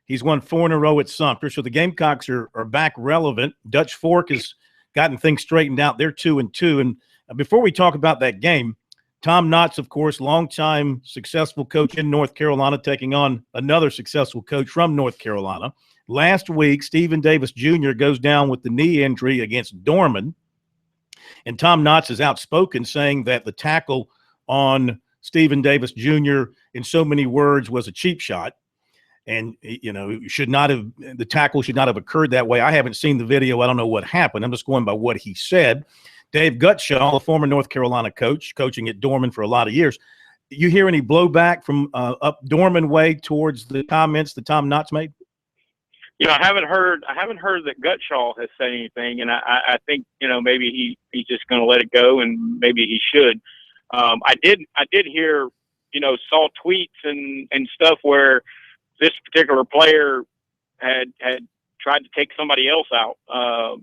He's won 4 in a row at Sumter, so the Gamecocks are back relevant. Dutch Fork has gotten things straightened out. They're 2-2. And before we talk about that game, Tom Knotts, of course, longtime successful coach in North Carolina, taking on another successful coach from North Carolina. Last week, Stephen Davis Jr. goes down with the knee injury against Dorman. And Tom Knotts is outspoken, saying that the tackle on Stephen Davis Jr. in so many words was a cheap shot. And, the tackle should not have occurred that way. I haven't seen the video. I don't know what happened. I'm just going by what he said. Dave Gutshaw, a former North Carolina coach, coaching at Dorman for a lot of years. You hear any blowback from up Dorman way towards the comments that Tom Knotts made? I haven't heard that Gutshaw has said anything, and I think maybe he's just going to let it go, and maybe he should. I did hear saw tweets and stuff where this particular player had tried to take somebody else out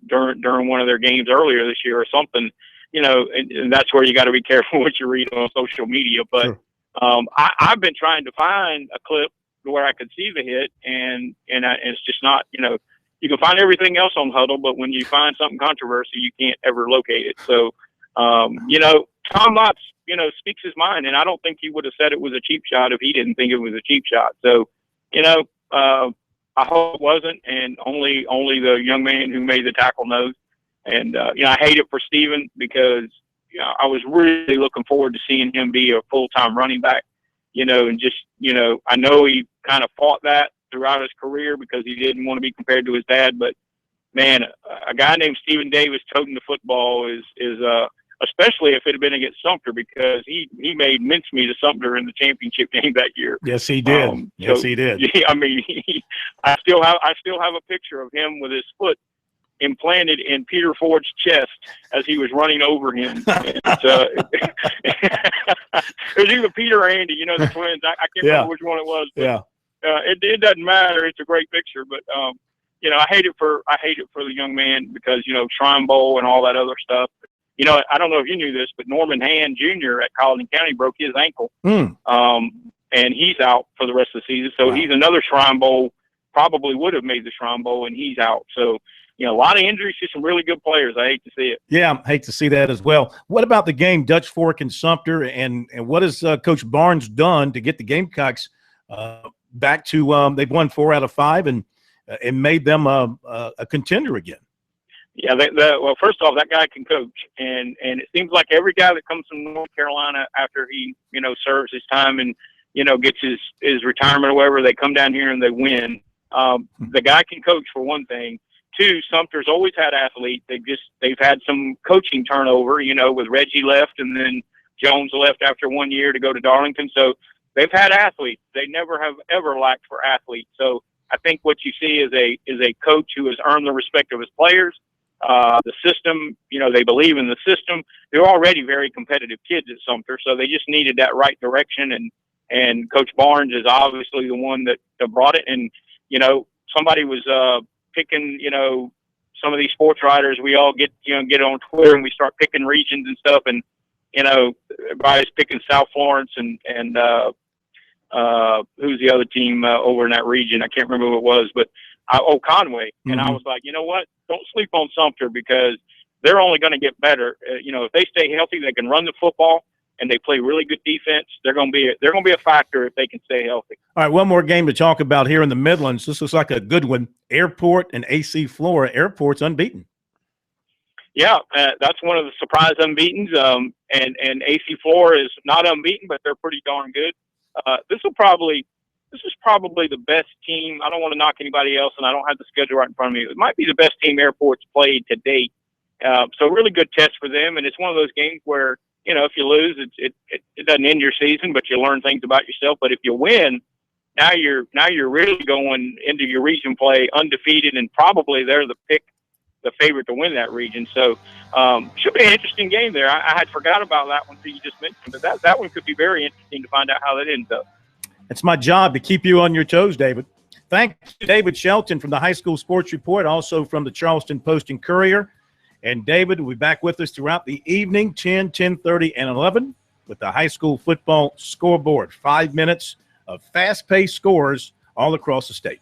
during one of their games earlier this year or something, and that's where you got to be careful what you read on social media. But sure. I've been trying to find a clip where I could see the hit, and it's just not, you can find everything else on Huddle, but when you find something controversial, you can't ever locate it. So, Tom Knotts, speaks his mind, and I don't think he would have said it was a cheap shot if he didn't think it was a cheap shot. So, I hope it wasn't, and only the young man who made the tackle knows. And, I hate it for Steven because, I was really looking forward to seeing him be a full-time running back, and just, I know he kind of fought that throughout his career because he didn't want to be compared to his dad. But, man, a guy named Stephen Davis toting the football is especially if it had been against Sumter, because he made mincemeat of Sumter in the championship game that year. Yes, he did. Yes, he did. I mean, I still have a picture of him with his foot implanted in Peter Ford's chest as he was running over him. It was either Peter or Andy, the twins. I can't remember which one it was. But, it doesn't matter. It's a great picture, but I hate it for the young man because Shrine Bowl and all that other stuff. I don't know if you knew this, but Norman Hand Jr. at Colleton County broke his ankle, and he's out for the rest of the season. So he's another Shrine Bowl, probably would have made the Shrine Bowl, and he's out. So, a lot of injuries to some really good players. I hate to see it. Yeah, I hate to see that as well. What about the game, Dutch Fork and Sumter, and what has Coach Barnes done to get the Gamecocks back to they've won 4 out of 5 and made them a contender again? Yeah, well, first off, that guy can coach, and it seems like every guy that comes from North Carolina after he, serves his time and, gets his retirement or whatever, they come down here and they win. The guy can coach, for one thing. 2, Sumter's always had athletes. They've had some coaching turnover, with Reggie left and then Jones left after 1 year to go to Darlington. So they've had athletes. They never have ever lacked for athletes. So I think what you see is a coach who has earned the respect of his players. The system, they believe in the system. They're already very competitive kids at Sumter, so they just needed that right direction. And Coach Barnes is obviously the one that brought it. And, somebody was picking, some of these sports writers, we all get on Twitter and we start picking regions and stuff. And, everybody's picking South Florence and who's the other team over in that region? I can't remember who it was, but Conway. And I was like, you know what? Don't sleep on Sumter because they're only going to get better. If they stay healthy, they can run the football and they play really good defense. They're going to be a factor if they can stay healthy. All right, one more game to talk about here in the Midlands. This looks like a good one. Airport and AC Flora. Airport's unbeaten. Yeah, that's one of the surprise unbeatens. And AC Flora is not unbeaten, but they're pretty darn good. This is probably the best team. I don't want to knock anybody else, and I don't have the schedule right in front of me. It might be the best team Airport's played to date. So really good test for them, and it's one of those games where, if you lose, it doesn't end your season, but you learn things about yourself. But if you win, now you're really going into your region play undefeated, and probably they're the favorite to win that region. So should be an interesting game there. I had forgot about that one that you just mentioned, but that one could be very interesting to find out how that ends up. It's my job to keep you on your toes, David. Thanks to David Shelton from the High School Sports Report, also from the Charleston Post and Courier. And David will be back with us throughout the evening, 10, 10:30, and 11, with the high school football scoreboard. 5 minutes of fast-paced scores all across the state.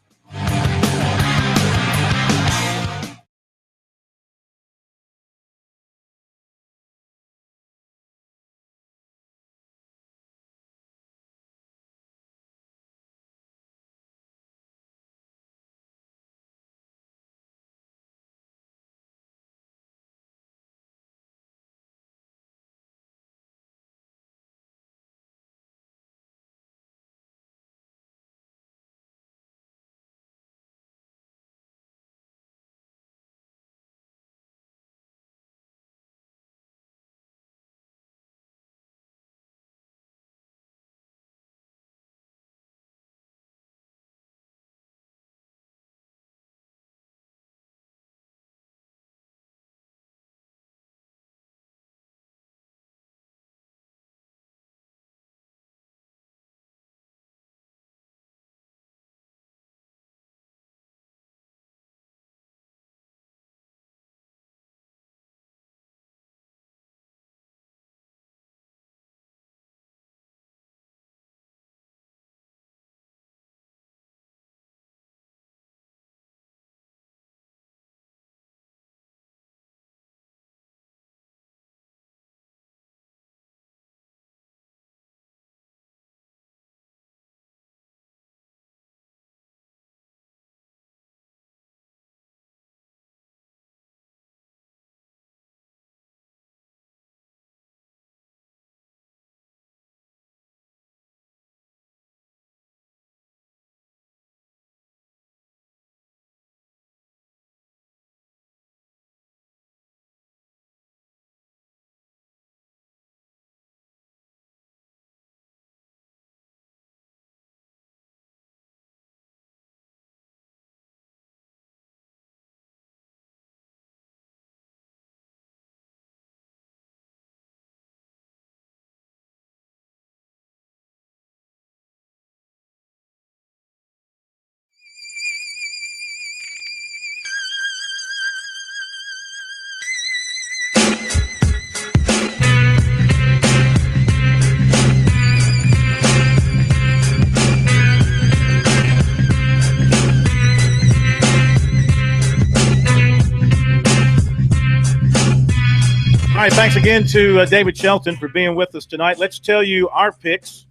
right, thanks again to David Shelton for being with us tonight. Let's tell you our picks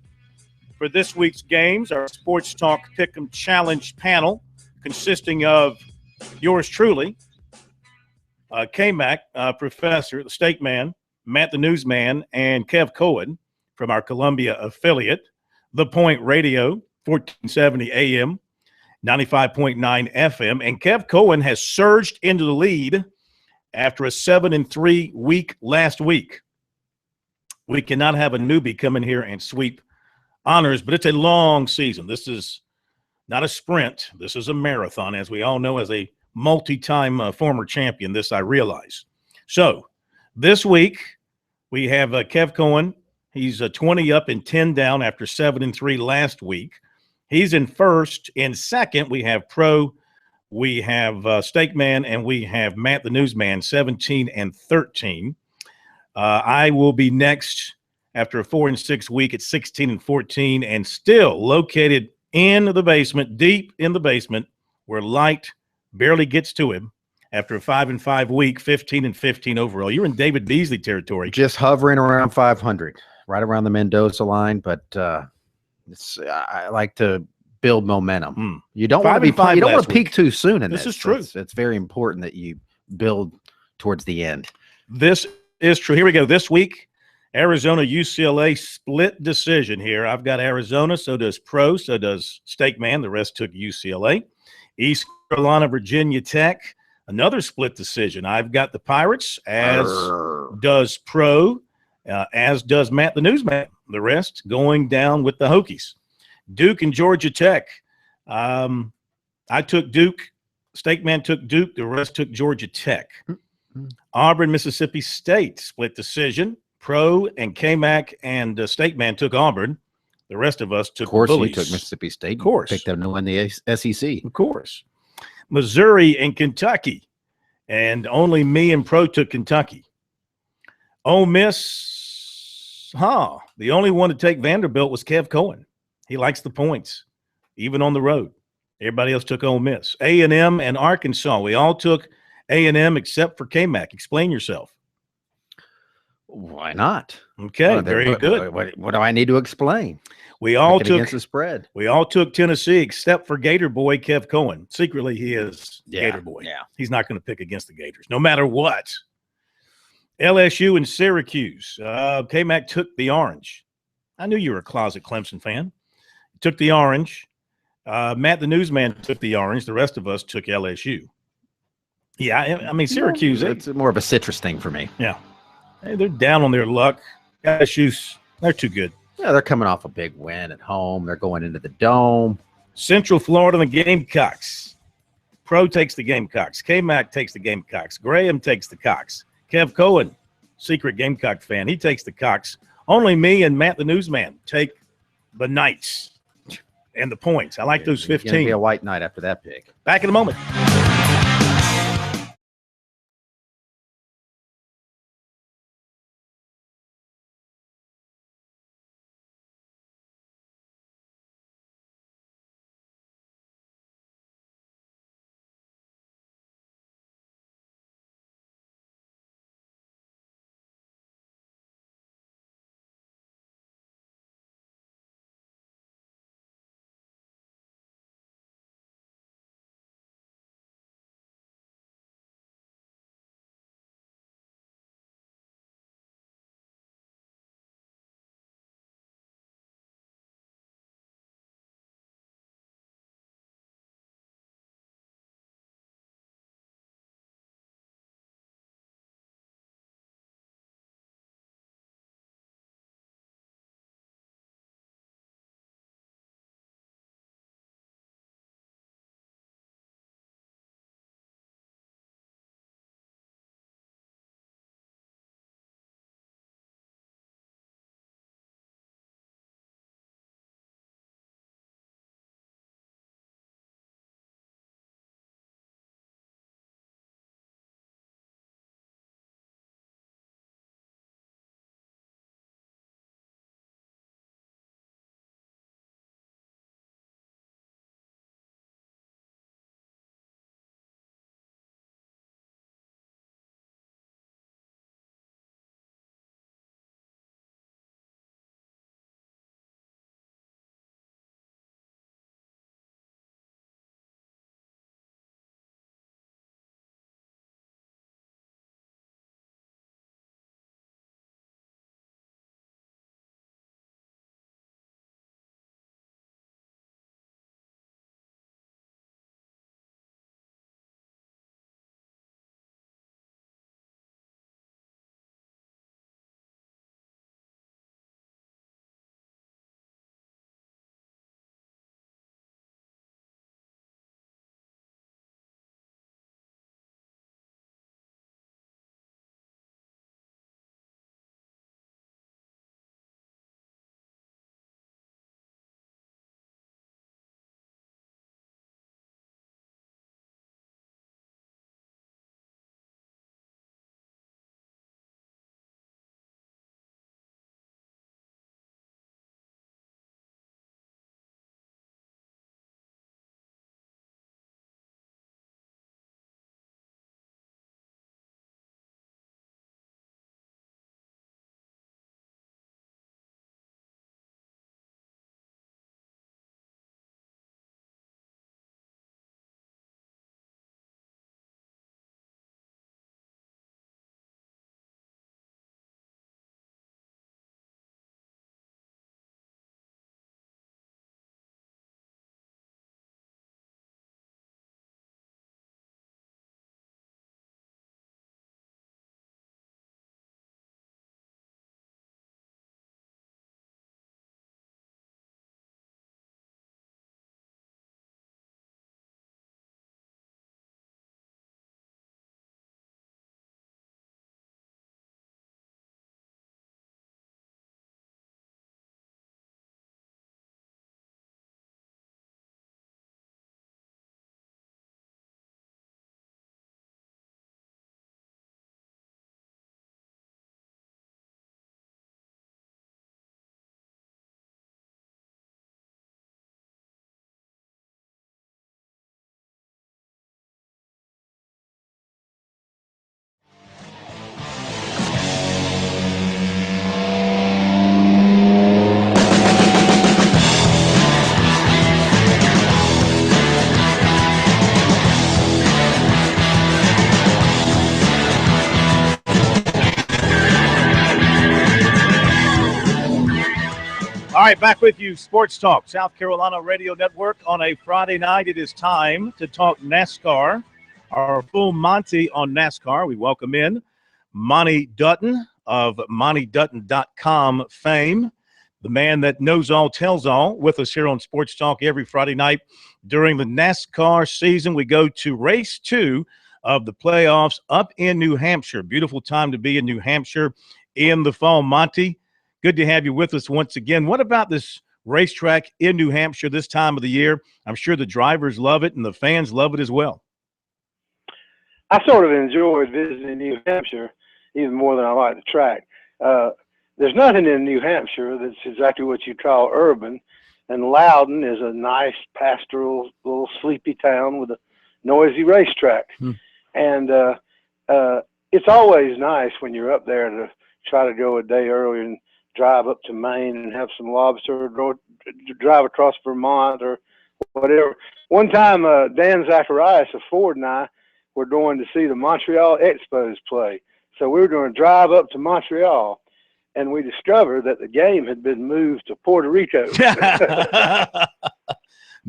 for this week's games, our Sports Talk Pick'em Challenge panel, consisting of yours truly, K-Mac, Professor, the Steak Man, Matt the Newsman, and Kev Cohen from our Columbia affiliate, The Point Radio, 1470 AM, 95.9 FM. And Kev Cohen has surged into the lead after a 7-3 week last week. We cannot have a newbie come in here and sweep honors, but it's a long season. This is not a sprint. This is a marathon, as we all know, as a multi-time former champion. This I realize. So this week we have Kev Cohen. He's 20 up and 10 down after 7-3 last week. He's in first. In second, we have Pro. We have Steak Man, and we have Matt the Newsman, 17 and 13. I will be next after a 4-6 week at 16 and 14, and still located in the basement, deep in the basement, where light barely gets to him. After a 5-5 week, 15 and 15 overall. You're in David Beasley territory. Just hovering around 500, right around the Mendoza line. But I like to build momentum. You don't want to peak too soon in this. This is true. It's very important that you build towards the end. This is true. Here we go. This week, Arizona UCLA split decision here. I've got Arizona, so does Pro, so does Steak Man. The rest took UCLA. East Carolina, Virginia Tech, another split decision. I've got the Pirates, as does Pro, as does Matt the Newsman. The rest going down with the Hokies. Duke and Georgia Tech. I took Duke. Steak Man took Duke. The rest took Georgia Tech. Auburn, Mississippi State, split decision. Pro and K-Mac and Steak Man took Auburn. The rest of us took Bullies. Of course, you took Mississippi State. Of course. Picked them to win the SEC. Of course. Missouri and Kentucky. And only me and Pro took Kentucky. Ole Miss, the only one to take Vanderbilt was Kev Cohen. He likes the points, even on the road. Everybody else took Ole Miss. A&M and Arkansas. We all took A&M except for K-Mac. Explain yourself. Why not? Okay, very good. What do I need to explain? We all took against the spread. We all took Tennessee except for Gator Boy Kev Cohen. Secretly, he is Gator Boy. Yeah, he's not going to pick against the Gators, no matter what. LSU and Syracuse. K-Mac took the orange. I knew you were a closet Clemson fan. Took the orange. Matt the Newsman took the orange. The rest of us took LSU. Yeah, I mean Syracuse. It's more of a citrus thing for me. Yeah. Hey, they're down on their luck. LSU, they're too good. Yeah, they're coming off a big win at home. They're going into the Dome. Central Florida and the Gamecocks. Pro takes the Gamecocks. K-Mac takes the Gamecocks. Graham takes the Cocks. Kev Cohen, secret Gamecock fan, he takes the Cocks. Only me and Matt the Newsman take the Knights and the points. I like those 15. It's going to be a white knight after that pick. Back in a moment. right, back with you, Sports Talk, South Carolina Radio Network. On a Friday night, it is time to talk NASCAR. Our full Monty on NASCAR. We welcome in Monty Dutton of MontyDutton.com fame, the man that knows all, tells all, with us here on Sports Talk every Friday night. During the NASCAR season, we go to race 2 of the playoffs up in New Hampshire. Beautiful time to be in New Hampshire in the fall. Monty, good to have you with us once again. What about this racetrack in New Hampshire this time of the year? I'm sure the drivers love it and the fans love it as well. I sort of enjoyed visiting New Hampshire even more than I like the track. There's nothing in New Hampshire that's exactly what you call urban, and Loudon is a nice pastoral little sleepy town with a noisy racetrack. And it's always nice when you're up there to try to go a day early and drive up to Maine and have some lobster, or drive across Vermont or whatever. One time, Dan Zacharias of Ford and I were going to see the Montreal Expos play. So we were going to drive up to Montreal, and we discovered that the game had been moved to Puerto Rico.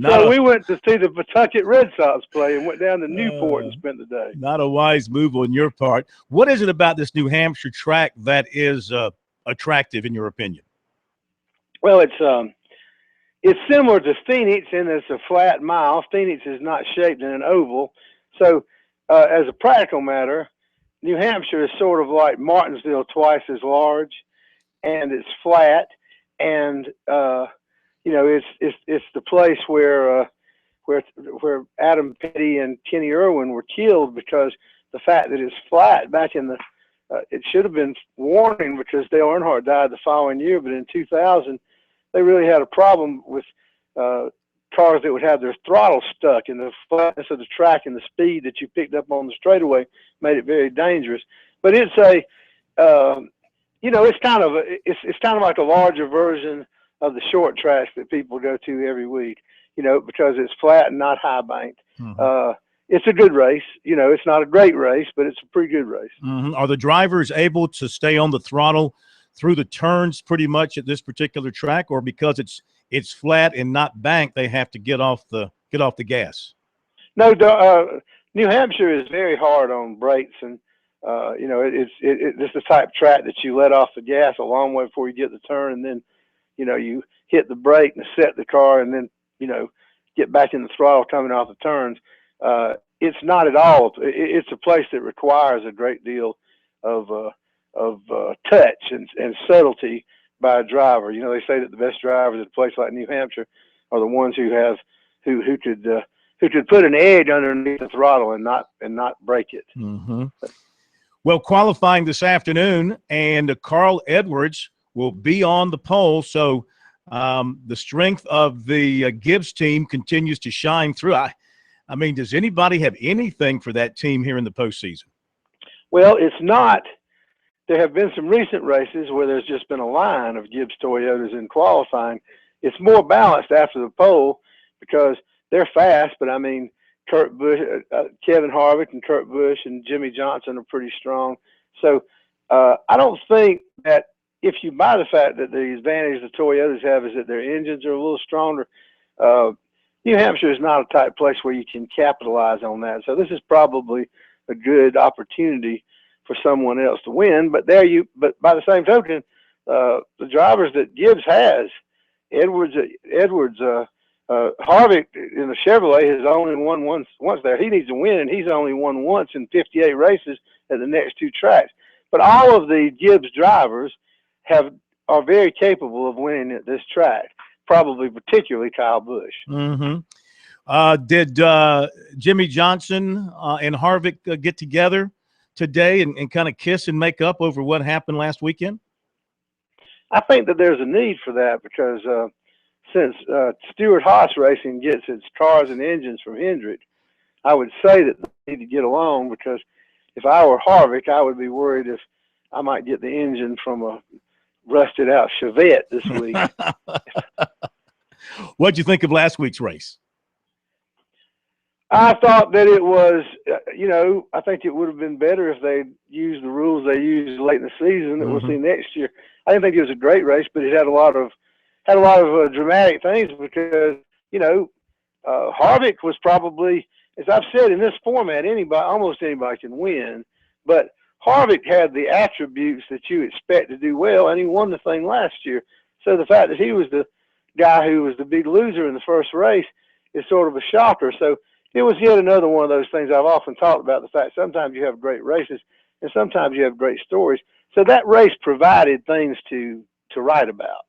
So we went to see the Pawtucket Red Sox play and went down to Newport and spent the day. Not a wise move on your part. What is it about this New Hampshire track that is attractive, in your opinion? Well, it's similar to Phoenix in that it's a flat mile. Phoenix is not shaped in an oval. So as a practical matter, New Hampshire is sort of like Martinsville, twice as large, and it's flat, and it's the place where Adam Petty and Kenny Irwin were killed, because the fact that it's flat back in the it should have been warning, because Dale Earnhardt died the following year, but in 2000 they really had a problem with cars that would have their throttle stuck, and the flatness of the track and the speed that you picked up on the straightaway made it very dangerous. But it's it's kind of like a larger version of the short tracks that people go to every week, because it's flat and not high banked. It's a good race. It's not a great race, but it's a pretty good race. Are the drivers able to stay on the throttle through the turns pretty much at this particular track, or because it's flat and not banked, they have to get off the gas? No, New Hampshire is very hard on brakes, and it's the type of track that you let off the gas a long way before you get the turn, and then you hit the brake and set the car, and then get back in the throttle coming off the turns. It's not at all. It's a place that requires a great deal of touch and subtlety by a driver. They say that the best drivers at a place like New Hampshire are the ones who could put an edge underneath the throttle and not break it. Well, qualifying this afternoon, and Carl Edwards will be on the pole. So the strength of the Gibbs team continues to shine through. I mean, does anybody have anything for that team here in the postseason? Well, it's not. There have been some recent races where there's just been a line of Gibbs Toyotas in qualifying. It's more balanced after the pole because they're fast, but I mean, Kurt Busch, Kevin Harvick and Kurt Busch and Jimmy Johnson are pretty strong. So I don't think that if you buy the fact that the advantage the Toyotas have is that their engines are a little stronger, New Hampshire is not a type place where you can capitalize on that. So this is probably a good opportunity for someone else to win. But by the same token, the drivers that Gibbs has, Edwards, Harvick in the Chevrolet has only won once there. He needs to win, and he's only won once in 58 races at the next two tracks. But all of the Gibbs drivers are very capable of winning at this track, probably particularly Kyle Busch. Did Jimmy Johnson and Harvick get together today and kind of kiss and make up over what happened last weekend? I think that there's a need for that because since Stewart-Haas Racing gets its cars and engines from Hendrick, I would say that they need to get along, because if I were Harvick, I would be worried if I might get the engine from a rusted out Chevette this week. What'd you think of last week's race? I thought that it was, I think it would have been better if they used the rules they used late in the season that we'll see next year. I didn't think it was a great race, but it had a lot of had a lot of dramatic things because, you know, Harvick was probably, as I've said in this format, almost anybody can win, but Harvick had the attributes that you expect to do well, and he won the thing last year. So the fact that he was the guy who was the big loser in the first race is sort of a shocker. So it was yet another one of those things I've often talked about, the fact sometimes you have great races and sometimes you have great stories. So that race provided things to write about.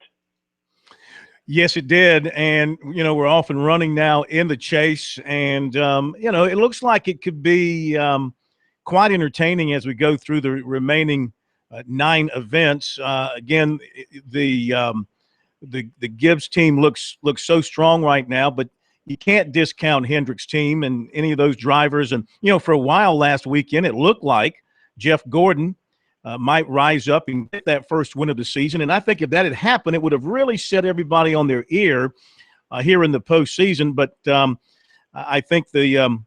Yes, it did. And, you know, we're off and running now in the chase. And, you know, it looks like it could be quite entertaining as we go through the remaining 9 events. Again, the Gibbs team looks so strong right now, but you can't discount Hendrick's team and any of those drivers. And, you know, for a while last weekend, it looked like Jeff Gordon might rise up and get that first win of the season. And I think if that had happened, it would have really set everybody on their ear here in the postseason. But I think the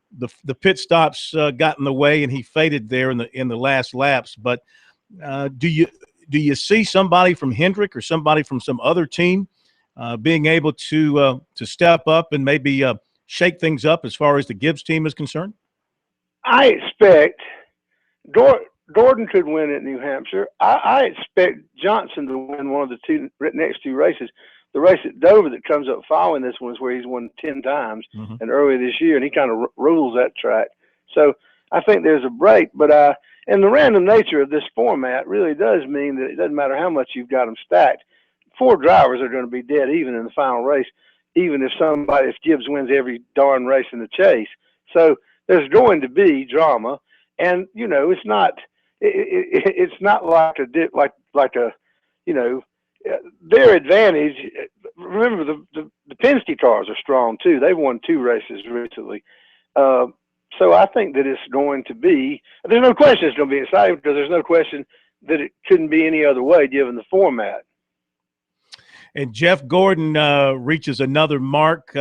pit stops got in the way, and he faded there in the last laps. But do you see somebody from Hendrick or somebody from some other team being able to step up and maybe shake things up as far as the Gibbs team is concerned? I expect Gordon could win at New Hampshire. I expect Johnson to win one of the next two races. The race at Dover that comes up following this one is where he's won 10 times and earlier this year, and he kind of rules that track. So I think there's a break. But and the random nature of this format really does mean that it doesn't matter how much you've got them stacked. 4 drivers are going to be dead even in the final race, even if Gibbs wins every darn race in the chase. So there's going to be drama, and you know it's not like a you know, their advantage. Remember the Penske cars are strong too. They've won 2 races recently. So I think that it's going to be, there's no question it's going to be exciting because there's no question that it couldn't be any other way given the format. And Jeff Gordon reaches another mark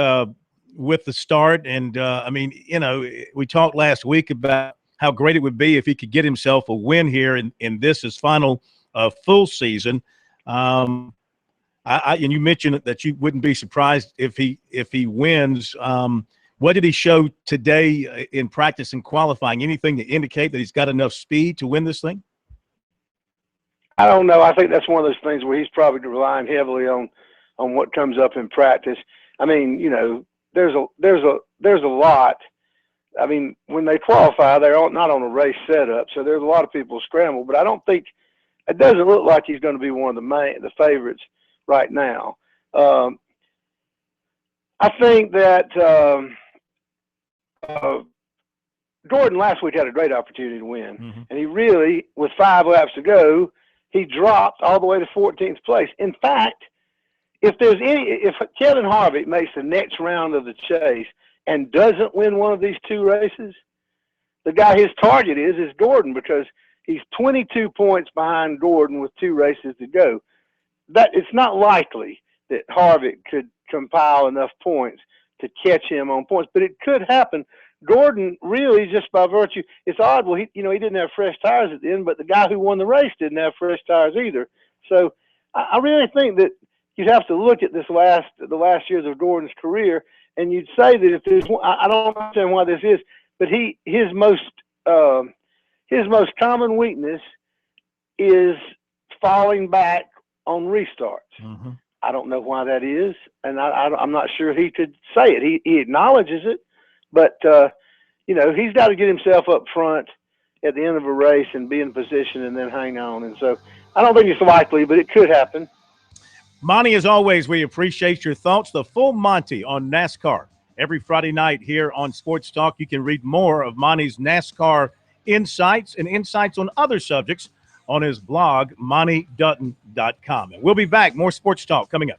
with the start. And, I mean, you know, we talked last week about how great it would be if he could get himself a win here in this his final full season. And you mentioned that you wouldn't be surprised if he wins. What did he show today in practice and qualifying? Anything to indicate that he's got enough speed to win this thing? I don't know. I think that's one of those things where he's probably relying heavily on what comes up in practice. I mean, you know, there's a lot. I mean, when they qualify, they're not on a race setup, so there's a lot of people scramble. But I don't think it doesn't look like he's going to be one of the favorites right now. I think that Gordon last week had a great opportunity to win, and he really, with 5 laps to go, he dropped all the way to 14th place. In fact, if Kevin Harvick makes the next round of the chase and doesn't win one of these 2 races, the guy his target is Gordon, because he's 22 points behind Gordon with 2 races to go. That it's not likely that Harvick could compile enough points to catch him on points, but it could happen. Gordon really, just by virtue, it's odd. Well, he didn't have fresh tires at the end, but the guy who won the race didn't have fresh tires either. So I really think that you'd have to look at the last years of Gordon's career, and you'd say that if there's one, I don't understand why this is, but his most common weakness is falling back on restarts. I don't know why that is, and I'm not sure he could say it. He acknowledges it, but you know, he's got to get himself up front at the end of a race and be in position and then hang on. And so I don't think it's likely, but it could happen. Monty, as always, we appreciate your thoughts. The full Monty on NASCAR every Friday night here on Sports Talk. You can read more of Monty's NASCAR insights and insights on other subjects on his blog, MontyDutton.com. And we'll be back. More Sports Talk coming up.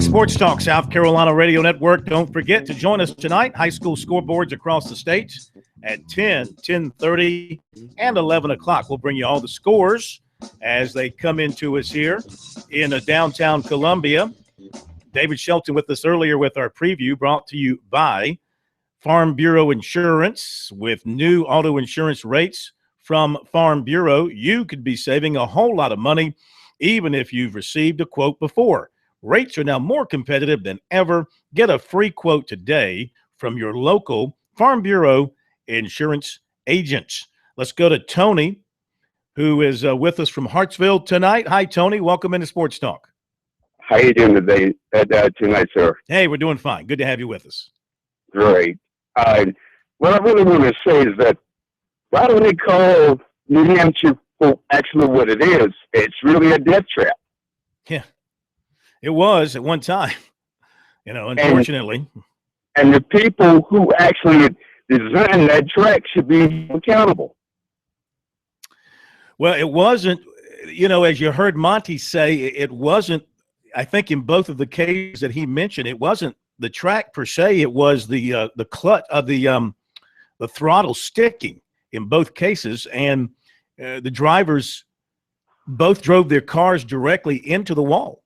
Sports Talk, South Carolina Radio Network. Don't forget to join us tonight. High school scoreboards across the state at 10, 10:30, and 11 o'clock. We'll bring you all the scores as they come into us here in downtown Columbia. David Shelton with us earlier with our preview, brought to you by Farm Bureau Insurance. With new auto insurance rates from Farm Bureau, you could be saving a whole lot of money even if you've received a quote before. Rates are now more competitive than ever. Get a free quote today from your local Farm Bureau insurance agents. Let's go to Tony, who is with us from Hartsville tonight. Hi, Tony. Welcome into Sports Talk. How you doing today, tonight, sir? Hey, we're doing fine. Good to have you with us. Great. What I really want to say is that why don't they call New Hampshire for actually what it is? It's really a death trap. Yeah, it was at one time. Unfortunately. And the people who actually designed that track should be accountable. Well, it wasn't, as you heard Monty say, it wasn't, I think in both of the cases that he mentioned, it wasn't the track per se, it was the clutch of the throttle sticking in both cases. And the drivers both drove their cars directly into the wall.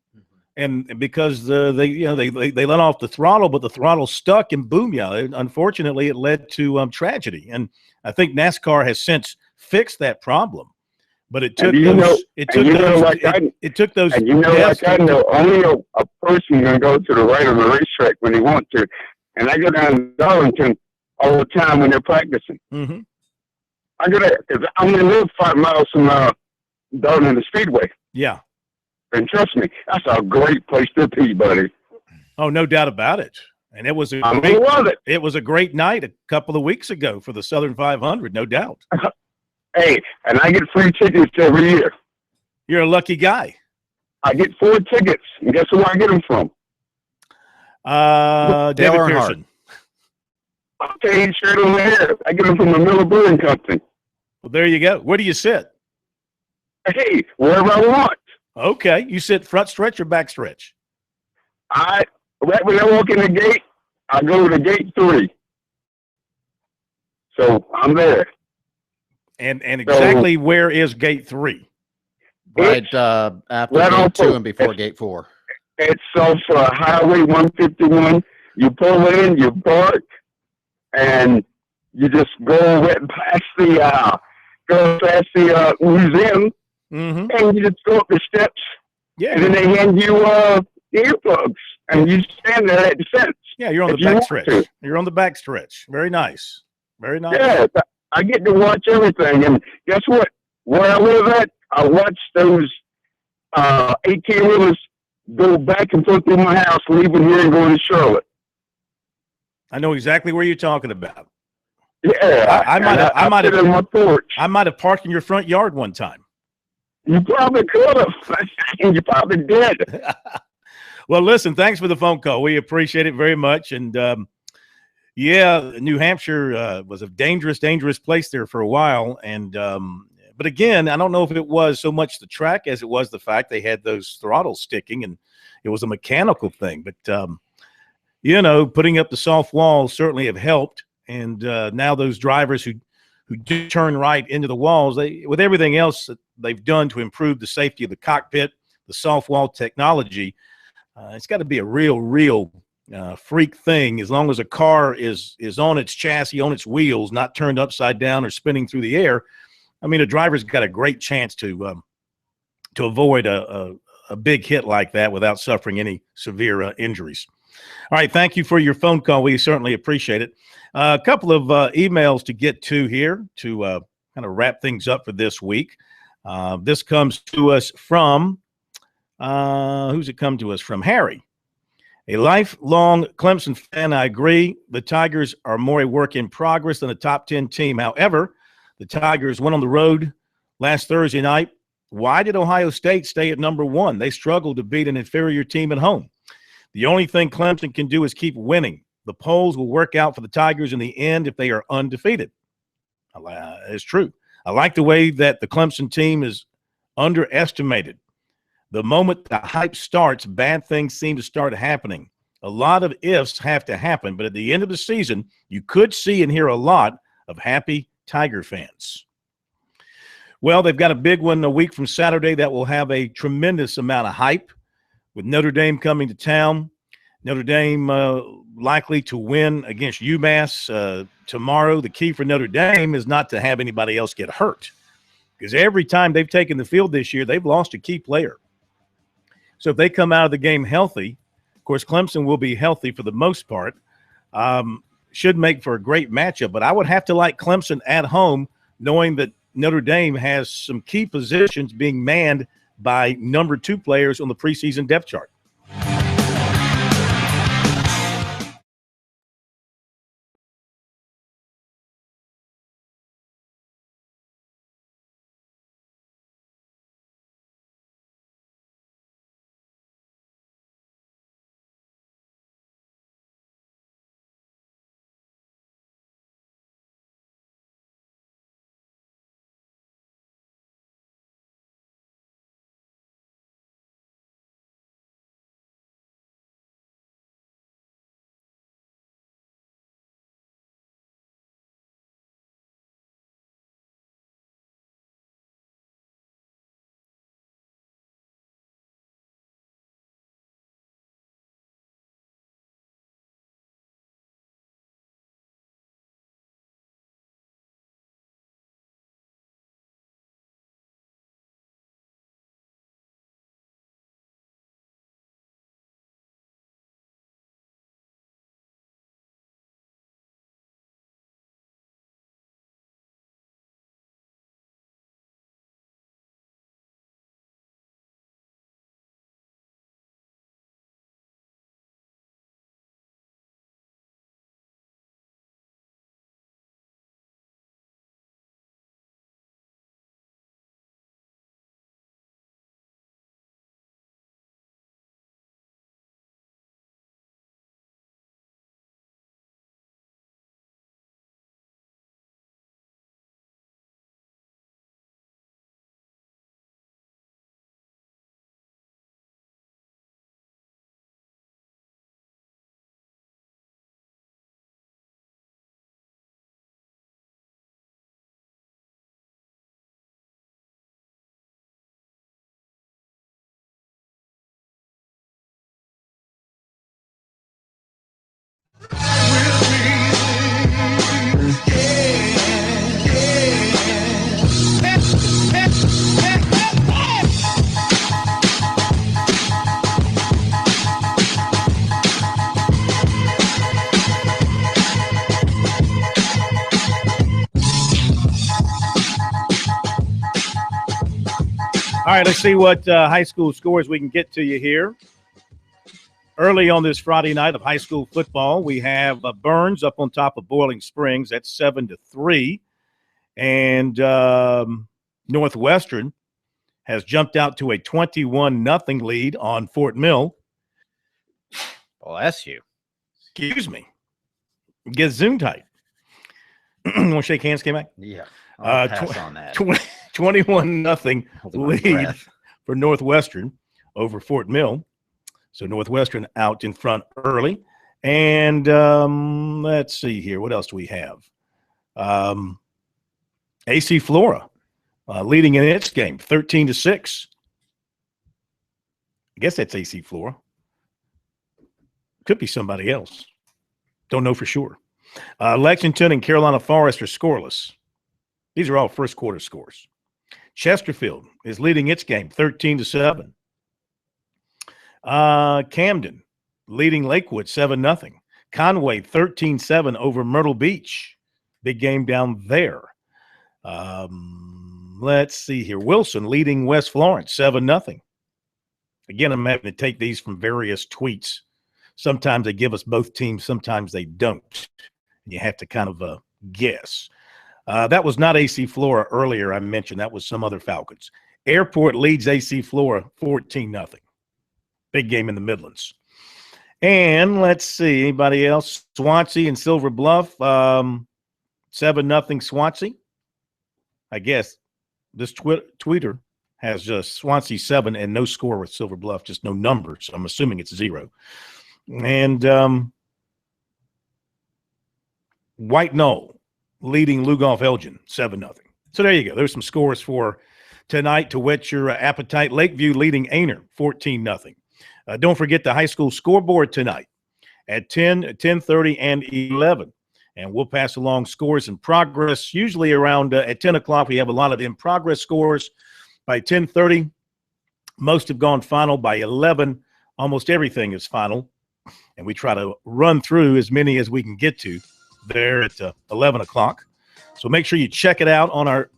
And because they let off the throttle, but the throttle stuck, and boom, unfortunately, it led to tragedy. And I think NASCAR has since fixed that problem. But it took those. It took those. And I know only a person can go to the right of the racetrack when they want to. And I go down to Darlington all the time when they're practicing. Mm-hmm. I go there because I only live 5 miles from Darlington Speedway. Yeah. And trust me, that's a great place to be, buddy. Oh, no doubt about it. And it was it was a great night a couple of weeks ago for the Southern 500, no doubt. Hey, and I get free tickets every year. You're a lucky guy. I get 4 tickets. And guess where I get them from? David Pearson. Okay, straight on there. I get them from the Miller Brewing Company. Well, there you go. Where do you sit? Hey, wherever I want. Okay. You sit front stretch or back stretch? Right when I walk in the gate, I go to gate 3. So I'm there. And exactly where is gate 3? Right after gate 2 and before gate 4. It's off Highway 151. You pull in, you park, and you just go right past the museum, and you just go up the steps. Yeah. And then they hand you the earplugs, and you stand there at the fence. Yeah, you're on the back stretch. You're on the back stretch. Very nice. Very nice. Yeah, I get to watch everything. And guess what? Where I live at, I watch those 18-wheelers go back and forth through my house, leaving here and going to Charlotte. I know exactly where you're talking about. Yeah, I might have parked in your front yard one time. You probably could have. You probably did. Well, listen, thanks for the phone call. We appreciate it very much. And yeah, New Hampshire was a dangerous place there for a while. And but again, I don't know if it was so much the track as it was the fact they had those throttles sticking, and it was a mechanical thing. But putting up the soft walls certainly have helped. And now those drivers who do turn right into the walls, with everything else that they've done to improve the safety of the cockpit, the soft wall technology, it's got to be a real freak thing. As long as a car is on its chassis, on its wheels, not turned upside down or spinning through the air, I mean, a driver's got a great chance to avoid a big hit like that without suffering any severe injuries. All right, thank you for your phone call. We certainly appreciate it. A couple of emails to get to here to kind of wrap things up for this week. This comes to us from, who's it come to us from? Harry. A lifelong Clemson fan, I agree. The Tigers are more a work in progress than a top 10 team. However, the Tigers went on the road last Thursday night. Why did Ohio State stay at number 1? They struggled to beat an inferior team at home. The only thing Clemson can do is keep winning. The polls will work out for the Tigers in the end if they are undefeated. It's true. I like the way that the Clemson team is underestimated. The moment the hype starts, bad things seem to start happening. A lot of ifs have to happen, but at the end of the season, you could see and hear a lot of happy Tiger fans. Well, they've got a big one a week from Saturday that will have a tremendous amount of hype with Notre Dame coming to town. Notre Dame likely to win against UMass tomorrow. The key for Notre Dame is not to have anybody else get hurt, because every time they've taken the field this year, they've lost a key player. So if they come out of the game healthy, of course, Clemson will be healthy for the most part, should make for a great matchup. But I would have to like Clemson at home, knowing that Notre Dame has some key positions being manned by number 2 players on the preseason depth chart. All right, let's see what high school scores we can get to you here. Early on this Friday night of high school football, we have Burns up on top of Boiling Springs. That's 7-3. And Northwestern has jumped out to a 21-0 lead on Fort Mill. Bless you. Excuse me. Get Zoom tight. Want to shake hands, K-Mac? Yeah. I'll pass on that. 21-0 lead for Northwestern over Fort Mill. So Northwestern out in front early. And let's see here. What else do we have? AC Flora leading in its game, 13-6. I guess that's AC Flora. Could be somebody else. Don't know for sure. Lexington and Carolina Forest are scoreless. These are all first quarter scores. Chesterfield is leading its game, 13-7. Camden leading Lakewood 7-0. Conway 13-7 over Myrtle Beach. Big game down there. Let's see here. Wilson leading West Florence 7-0. Again, I'm having to take these from various tweets. Sometimes they give us both teams, sometimes they don't. You have to kind of guess. That was not AC Flora earlier I mentioned. That was some other Falcons. Airport leads AC Flora 14-0. Big game in the Midlands. And let's see, anybody else? Swansea and Silver Bluff, 7-0 Swansea. I guess this tweeter has Swansea 7 and no score with Silver Bluff, just no numbers. I'm assuming it's 0. And White Knoll leading Lugoff Elgin 7-0. So there you go. There's some scores for tonight to whet your appetite. Lakeview leading Aner 14-0. Don't forget the high school scoreboard tonight at 10, 10:30, and 11. And we'll pass along scores in progress. Usually around at 10 o'clock, we have a lot of in-progress scores. By 10:30, most have gone final. By 11, almost everything is final. And we try to run through as many as we can get to there at 11 o'clock. So make sure you check it out on our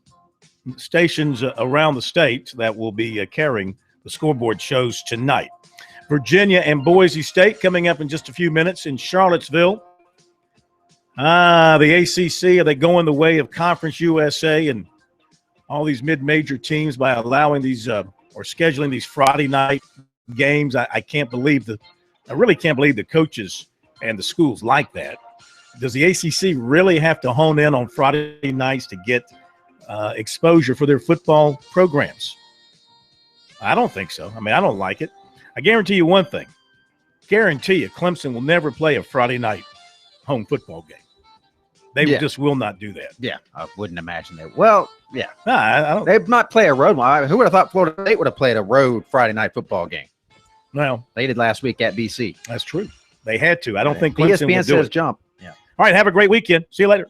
stations around the state that will be carrying the scoreboard shows tonight. Virginia and Boise State coming up in just a few minutes in Charlottesville. The ACC, are they going the way of Conference USA and all these mid-major teams by allowing these or scheduling these Friday night games? I really can't believe the coaches and the schools like that. Does the ACC really have to hone in on Friday nights to get exposure for their football programs? I don't think so. I mean, I don't like it. I guarantee you one thing. Guarantee you Clemson will never play a Friday night home football game. They just will not do that. Yeah, I wouldn't imagine that. Well, yeah. I don't. They might play a road one. Who would have thought Florida State would have played a road Friday night football game? Well, they did last week at BC. That's true. They had to. I don't think Clemson ESPN will do says it. Jump. Yeah. All right, have a great weekend. See you later.